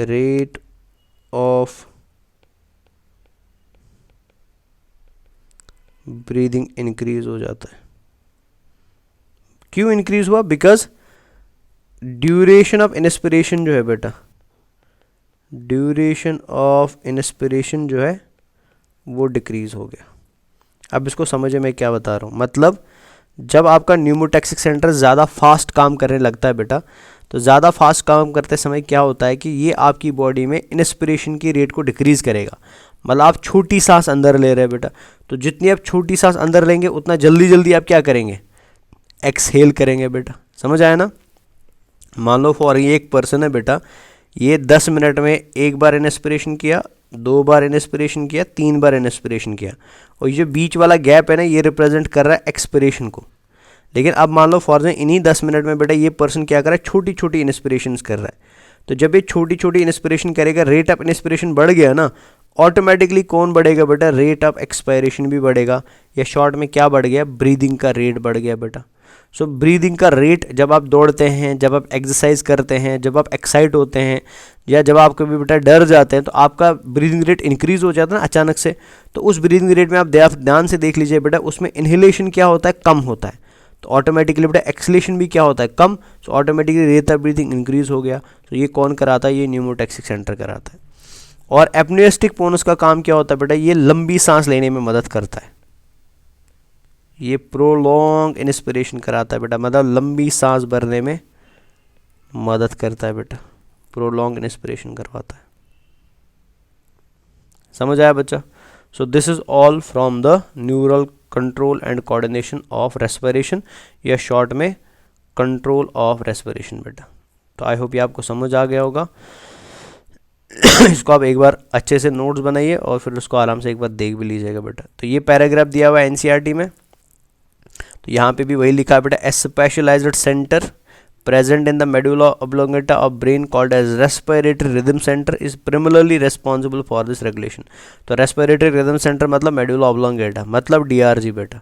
रेट ऑफ ब्रीदिंग इंक्रीज हो जाता है। क्यों इंक्रीज हुआ? बिकॉज ड्यूरेशन ऑफ इंस्पिरेशन जो है बेटा, ड्यूरेशन ऑफ इंस्पिरेशन जो है वो डिक्रीज हो गया। अब इसको समझे मैं क्या बता रहा हूँ। मतलब जब आपका न्यूमोटैक्सिक सेंटर ज़्यादा फास्ट काम करने लगता है बेटा, तो ज़्यादा फास्ट काम करते समय क्या होता है कि ये आपकी बॉडी में इंस्पिरेशन की रेट को डिक्रीज़ करेगा। मतलब आप छोटी सांस अंदर ले रहे हैं बेटा, तो जितनी आप छोटी सांस अंदर लेंगे उतना जल्दी जल्दी आप क्या करेंगे? एक्सहेल करेंगे बेटा। समझ आया ना? मान लो फॉर ये एक पर्सन है बेटा, ये 10 मिनट में एक बार इंस्पिरेशन किया, 2 बार इंस्पिरेशन किया, 3 बार इंस्पिरेशन किया, और ये बीच वाला गैप है ना, ये रिप्रेजेंट कर रहा है एक्सपिरेशन को। लेकिन अब मान लो फॉर इन्हीं 10 मिनट में बेटा ये पर्सन क्या कर रहा है? छोटी छोटी इंस्पिरेशंस कर रहा है। तो जब ये छोटी छोटी इंस्पिरेशन करेगा, रेट ऑफ इंस्पिरेशन बढ़ गया ना, ऑटोमेटिकली कौन बढ़ेगा बेटा? रेट ऑफ एक्सपायरेशन भी बढ़ेगा, या शॉर्ट में क्या बढ़ गया? ब्रीदिंग का रेट बढ़ गया बेटा। सो ब्रीदिंग का रेट जब आप दौड़ते हैं, जब आप एक्सरसाइज करते हैं, जब आप एक्साइट होते हैं, या जब आप कभी बेटा डर जाते हैं, तो आपका ब्रीदिंग रेट इंक्रीज हो जाता है ना अचानक से। तो उस ब्रीदिंग रेट में आप ध्यान से देख लीजिए बेटा, उसमें इनहेलेशन क्या होता है? कम होता है। तो ऑटोमेटिकली बेटा एक्सलेशन भी क्या होता है? कम। So automatically rate of breathing increase हो गया। तो ये कौन कराता है? ये न्यूमोटैक्सिक सेंटर कराता है। और एप्नियोस्टिक पोनस का काम क्या होता है बेटा? ये लंबी सांस लेने में मदद करता है। ये प्रोलॉन्ग इंस्पिरेशन कराता है बेटा, मतलब लंबी सांस भरने में मदद करता है बेटा, प्रोलॉन्ग इंस्पिरेशन करवाता है। समझ आया बच्चा? So this is all from the neural control and coordination of respiration, या शॉर्ट में कंट्रोल ऑफ रेस्पिरेशन बेटा। तो आई होप ये आपको समझ आ गया होगा। इसको आप एक बार अच्छे से नोट्स बनाइए और फिर उसको आराम से एक बार देख भी लीजिएगा बेटा। तो ये पैराग्राफ दिया हुआ है एनसीईआरटी में, तो यहाँ पे भी वही लिखा है बेटा, a specialised centre present in the medulla oblongata of brain called as respiratory rhythm center is primarily responsible for this regulation। तो respiratory rhythm center मतलब medulla oblongata मतलब DRG बेटा।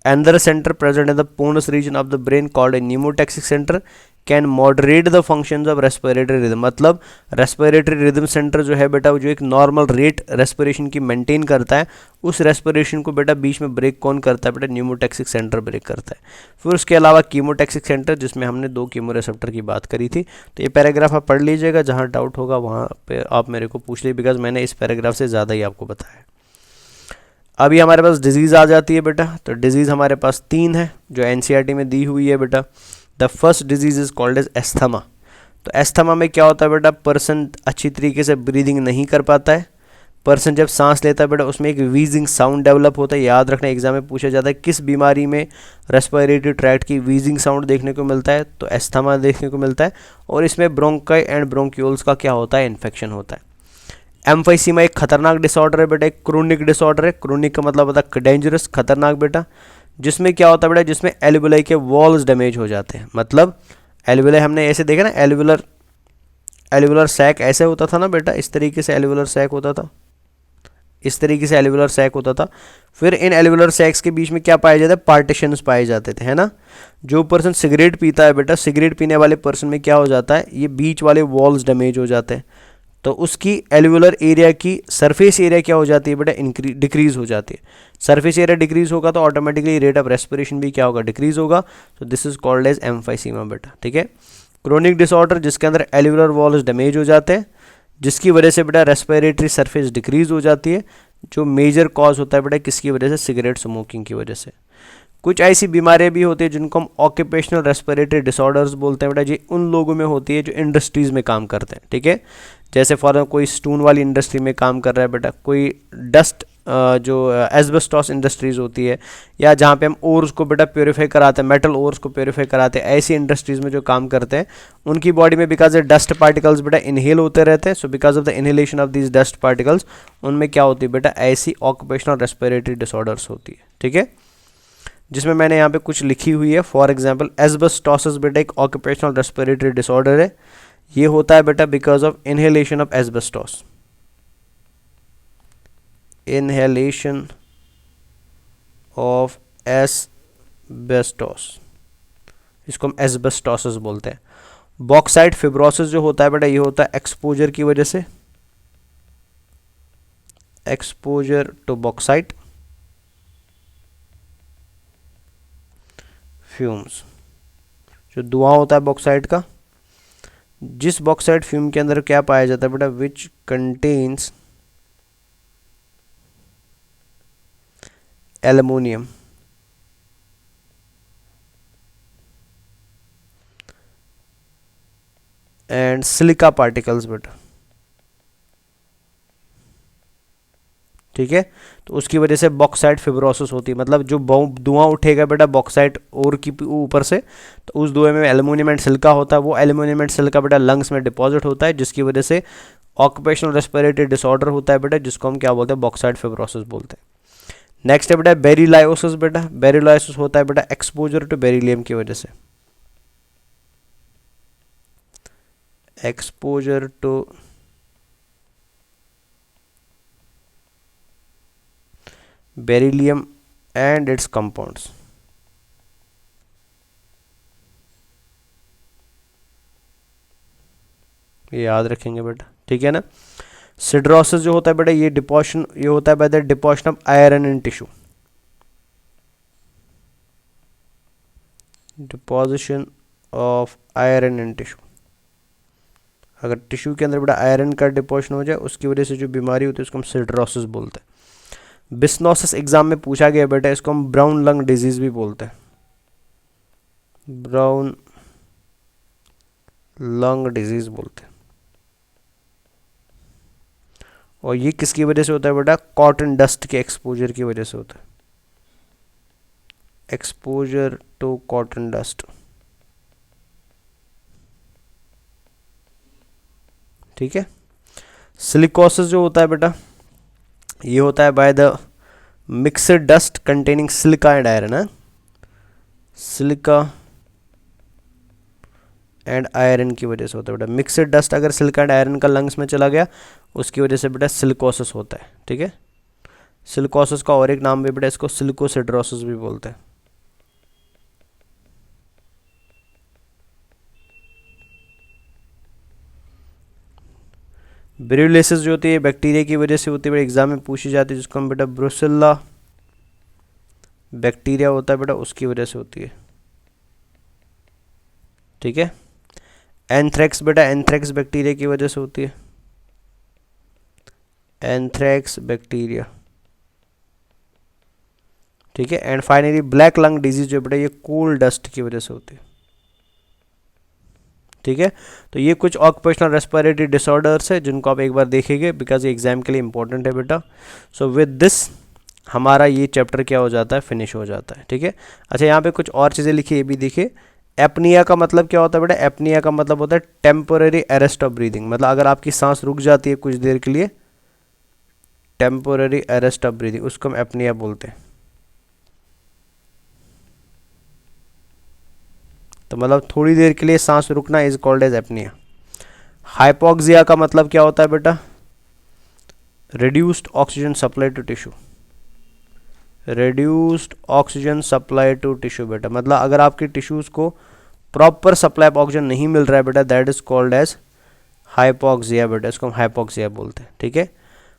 Another center present in the ponus region of the brain called a pneumotaxic center can moderate the functions of respiratory rhythm. मतलब respiratory rhythm centre जो है बेटा, वो जो एक नॉर्मल रेट रेस्पिरेशन की मेंटेन करता है, उस रेस्पिरेशन को बेटा बीच में ब्रेक कौन करता है बेटा? न्यूमोटैक्सिक सेंटर ब्रेक करता है। फिर उसके अलावा कीमोटैक्सिक सेंटर, जिसमें हमने 2 कीमो रिसेप्टर की बात करी थी। तो ये पैराग्राफ आप पढ़ लीजिएगा, जहाँ डाउट होगा वहाँ पे आप मेरे को पूछ लीजिए, बिकॉज मैंने इस पैराग्राफ से ज़्यादा ही आपको बताया है। अभी हमारे पास डिजीज़ आ जाती है बेटा, तो डिजीज़ हमारे पास 3 है जो एनसीईआरटी में दी हुई है बेटा। The first disease is called as asthma. तो एस्थमा में क्या होता है बेटा, पर्सन अच्छी तरीके से ब्रीदिंग नहीं कर पाता है। पर्सन जब सांस लेता है बेटा उसमें एक वीजिंग साउंड डेवलप होता है। याद रखना, एग्जाम में पूछा जाता है किस बीमारी में रेस्पिरेटरी ट्रैक्ट की वीजिंग साउंड देखने को मिलता है, तो एस्थमा देखने को मिलता है। और इसमें ब्रोंकाई एंड ब्रोंक्यूल्स का क्या होता है, इन्फेक्शन होता है। एम्फाइसीमा एक खतरनाक डिसऑर्डर है बेटा, एक क्रोनिक डिसऑर्डर है। क्रोनिक का मतलब होता है डेंजरस, खतरनाक बेटा। जिसमें क्या होता है बेटा, जिसमें एल्वियोलाई के वॉल्स डैमेज हो जाते हैं। मतलब एल्वियोलाई हमने ऐसे देखा ना, एल्वियोलर सैक ऐसे होता था ना बेटा, इस तरीके से एल्वियोलर सैक होता था, इस तरीके से एल्वियोलर सैक होता था। फिर इन एल्वियोलर सैक्स के बीच में क्या पाए जाते हैं, पार्टीशंस पाए जाते थे, है ना। जो पर्सन सिगरेट पीता है बेटा, सिगरेट पीने वाले पर्सन में क्या हो जाता है, ये बीच वाले वॉल्स डैमेज हो जाते हैं, तो उसकी एल्वियोलर एरिया की सरफेस एरिया क्या हो जाती है बेटा, डिक्रीज हो जाती है। सरफेस एरिया डिक्रीज होगा तो ऑटोमेटिकली रेट ऑफ रेस्पिरेशन भी क्या होगा, डिक्रीज होगा। तो this is called as emphysema बेटा, ठीक है। क्रोनिक डिसऑर्डर जिसके अंदर एल्वियोलर वॉल्स डैमेज हो जाते हैं, जिसकी वजह से बेटा रेस्पिरेटरी सरफेस डिक्रीज हो जाती है, जो मेजर कॉज होता है बेटा किसकी वजह से, सिगरेट स्मोकिंग की वजह से। कुछ ऐसी बीमारियां भी होती है जिनको हम ऑक्यूपेशनल रेस्पिरेटरी डिसऑर्डर्स बोलते हैं बेटा, ये उन लोगों में होती है जो इंडस्ट्रीज़ में काम करते हैं, ठीक है। जैसे फॉर कोई स्टोन वाली इंडस्ट्री में काम कर रहा है बेटा, कोई डस्ट जो एस्बेस्टॉस इंडस्ट्रीज़ होती है, या जहाँ पे हम ओर्स को बेटा प्योरीफाई कराते हैं, मेटल ओर्स को प्योरीफाई कराते हैं, ऐसी इंडस्ट्रीज़ में जो काम करते हैं उनकी बॉडी में बिकॉज डस्ट पार्टिकल्स बेटा इनहेल होते रहते हैं। So because of the inhalation of these dust particles उनमें क्या होती है बेटा, ऐसी ऑक्यूपेशनल रेस्पिरेटरी डिसऑर्डर्स होती है, ठीक है। जिसमें मैंने यहाँ पे कुछ लिखी हुई है, फॉर एग्जाम्पल एस्बेस्टोसिस बेटा एक ऑक्यूपेशनल रेस्पिरेटरी डिसऑर्डर है। ये होता है बेटा because of inhalation of asbestos, inhalation of asbestos, इसको हम एस्बेस्टोसिस बोलते हैं। बॉक्साइट फिब्रोसिस जो होता है बेटा, ये होता है एक्सपोजर की वजह से, एक्सपोजर टू बॉक्साइट फ्यूम्स, जो धुआं होता है बॉक्साइट का, जिस बॉक्साइट फ्यूम के अंदर क्या पाया जाता है बेटा, which contains aluminium and silica particles बेटा, ठीक है। तो उसकी वजह से बॉक्साइट फिब्रोसिस होती है। मतलब जो धुआं उठेगा बेटा बॉक्साइट और की ऊपर से, तो उस धुएं में एल्युमिनियम एंड सिलिका होता है, वो एल्युमिनियम एंड सिलिका बेटा लंग्स में डिपॉजिट होता है, जिसकी वजह से ऑक्यूपेशनल रेस्पिरेटरी डिसऑर्डर होता है बेटा, जिसको हम क्या बोलते हैं, बॉक्साइट फिब्रोसिस बोलते हैं। नेक्स्ट है बेटा बेरिलायोसिस बेटा, बेरिलायोसिस होता है बेटा एक्सपोजर टू बेरिलियम की वजह से, exposure to beryllium and its compounds, ये याद रखेंगे बेटा, ठीक है ना। सिड्रोसिस जो होता है बेटा, ये डिपोजिशन, ये होता है by the deposition of iron in tissue, deposition of iron in tissue. अगर टिश्यू के अंदर बेटा आयरन का डिपोजिशन हो जाए, उसकी वजह से जो बीमारी होती है उसको हम सिड्रोसिस बोलते हैं। बिस्नोसिस एग्जाम में पूछा गया बेटा, इसको हम ब्राउन लंग डिजीज भी बोलते हैं, ब्राउन लंग डिजीज बोलते हैं। और ये किसकी वजह से होता है बेटा, कॉटन डस्ट के एक्सपोजर की वजह से होता है, एक्सपोजर टू कॉटन डस्ट, ठीक है। सिलिकोसिस जो होता है बेटा, ये होता है by the mixed dust containing silica and iron, है सिलिका एंड आयरन की वजह से होता है बेटा। मिक्सड डस्ट अगर सिलिका एंड आयरन का लंग्स में चला गया, उसकी वजह से बेटा सिलिकोसिस होता है, ठीक है। सिलिकोसिस का और एक नाम भी बेटा, इसको सिलिकोसिड्रोसिस भी बोलते हैं। ब्रुसेलोसिस जो होती है बैक्टीरिया की वजह से होती है बेटा, एग्जाम में पूछी जाती है, जिसको हम बेटा ब्रुसेल्ला बैक्टीरिया होता है बेटा, उसकी वजह से होती है, ठीक है। एंथ्रेक्स बेटा, एंथ्रेक्स बैक्टीरिया की वजह से होती है, एंथ्रेक्स बैक्टीरिया, ठीक है। And finally black lung disease जो बेटा ये कूल डस्ट की वजह से होती है, ठीक है। तो ये कुछ ऑक्यूपेशनल रेस्पिरेटरी डिसऑर्डर्स है जिनको आप एक बार देखेंगे बिकॉज ये एग्जाम के लिए इंपॉर्टेंट है बेटा। सो विद दिस हमारा ये चैप्टर क्या हो जाता है, फिनिश हो जाता है, ठीक है। अच्छा यहाँ पे कुछ और चीज़ें लिखी, ये भी देखिए। एपनिया का मतलब क्या होता है बेटा, एपनिया का मतलब होता है टेम्पोररी अरेस्ट ऑफ ब्रीदिंग, मतलब अगर आपकी सांस रुक जाती है कुछ देर के लिए, टेम्पोररी अरेस्ट ऑफ ब्रीदिंग, उसको हम एपनिया बोलते हैं। तो मतलब थोड़ी देर के लिए सांस रुकना is called as apnoea. Hypoxia का मतलब क्या होता है बेटा, reduced oxygen supply to tissue, reduced oxygen supply to tissue बेटा, मतलब अगर आपके टिश्यूज़ को प्रॉपर सप्लाई ऑफ ऑक्सीजन नहीं मिल रहा है बेटा, that is called as hypoxia बेटा, इसको हम हाइपोक्सिया बोलते हैं, ठीक है।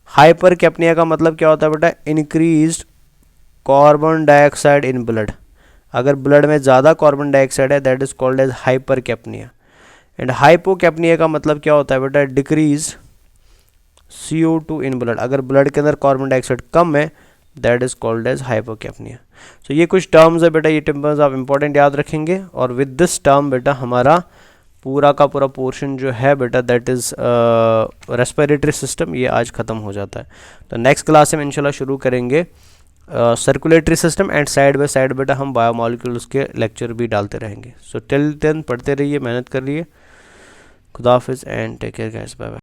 हाइपर कैप्निया का मतलब क्या होता है बेटा, increased carbon dioxide in blood, अगर ब्लड में ज़्यादा कार्बन डाइऑक्साइड है that is called as hypercapnia. And hypocapnia का मतलब क्या होता है बेटा, डिक्रीज CO2 इन ब्लड, अगर ब्लड के अंदर कार्बन डाइऑक्साइड कम है that is called as hypocapnia. So ये कुछ टर्म्स है बेटा, ये टर्म्स आप इंपॉर्टेंट याद रखेंगे। और विद दिस टर्म बेटा हमारा पूरा का पूरा पोर्शन जो है बेटा दैट इज़ रेस्पिरेटरी सिस्टम, ये आज ख़त्म हो जाता है। तो नेक्स्ट क्लास में इंशाल्लाह शुरू करेंगे circulatory system and side by side बेटा हम बायोमोलिक्यूल्स के लेक्चर भी डालते रहेंगे। सो टिल देन पढ़ते रहिए, मेहनत कर रहिए। खुदा हाफिज़ and take care guys, bye bye.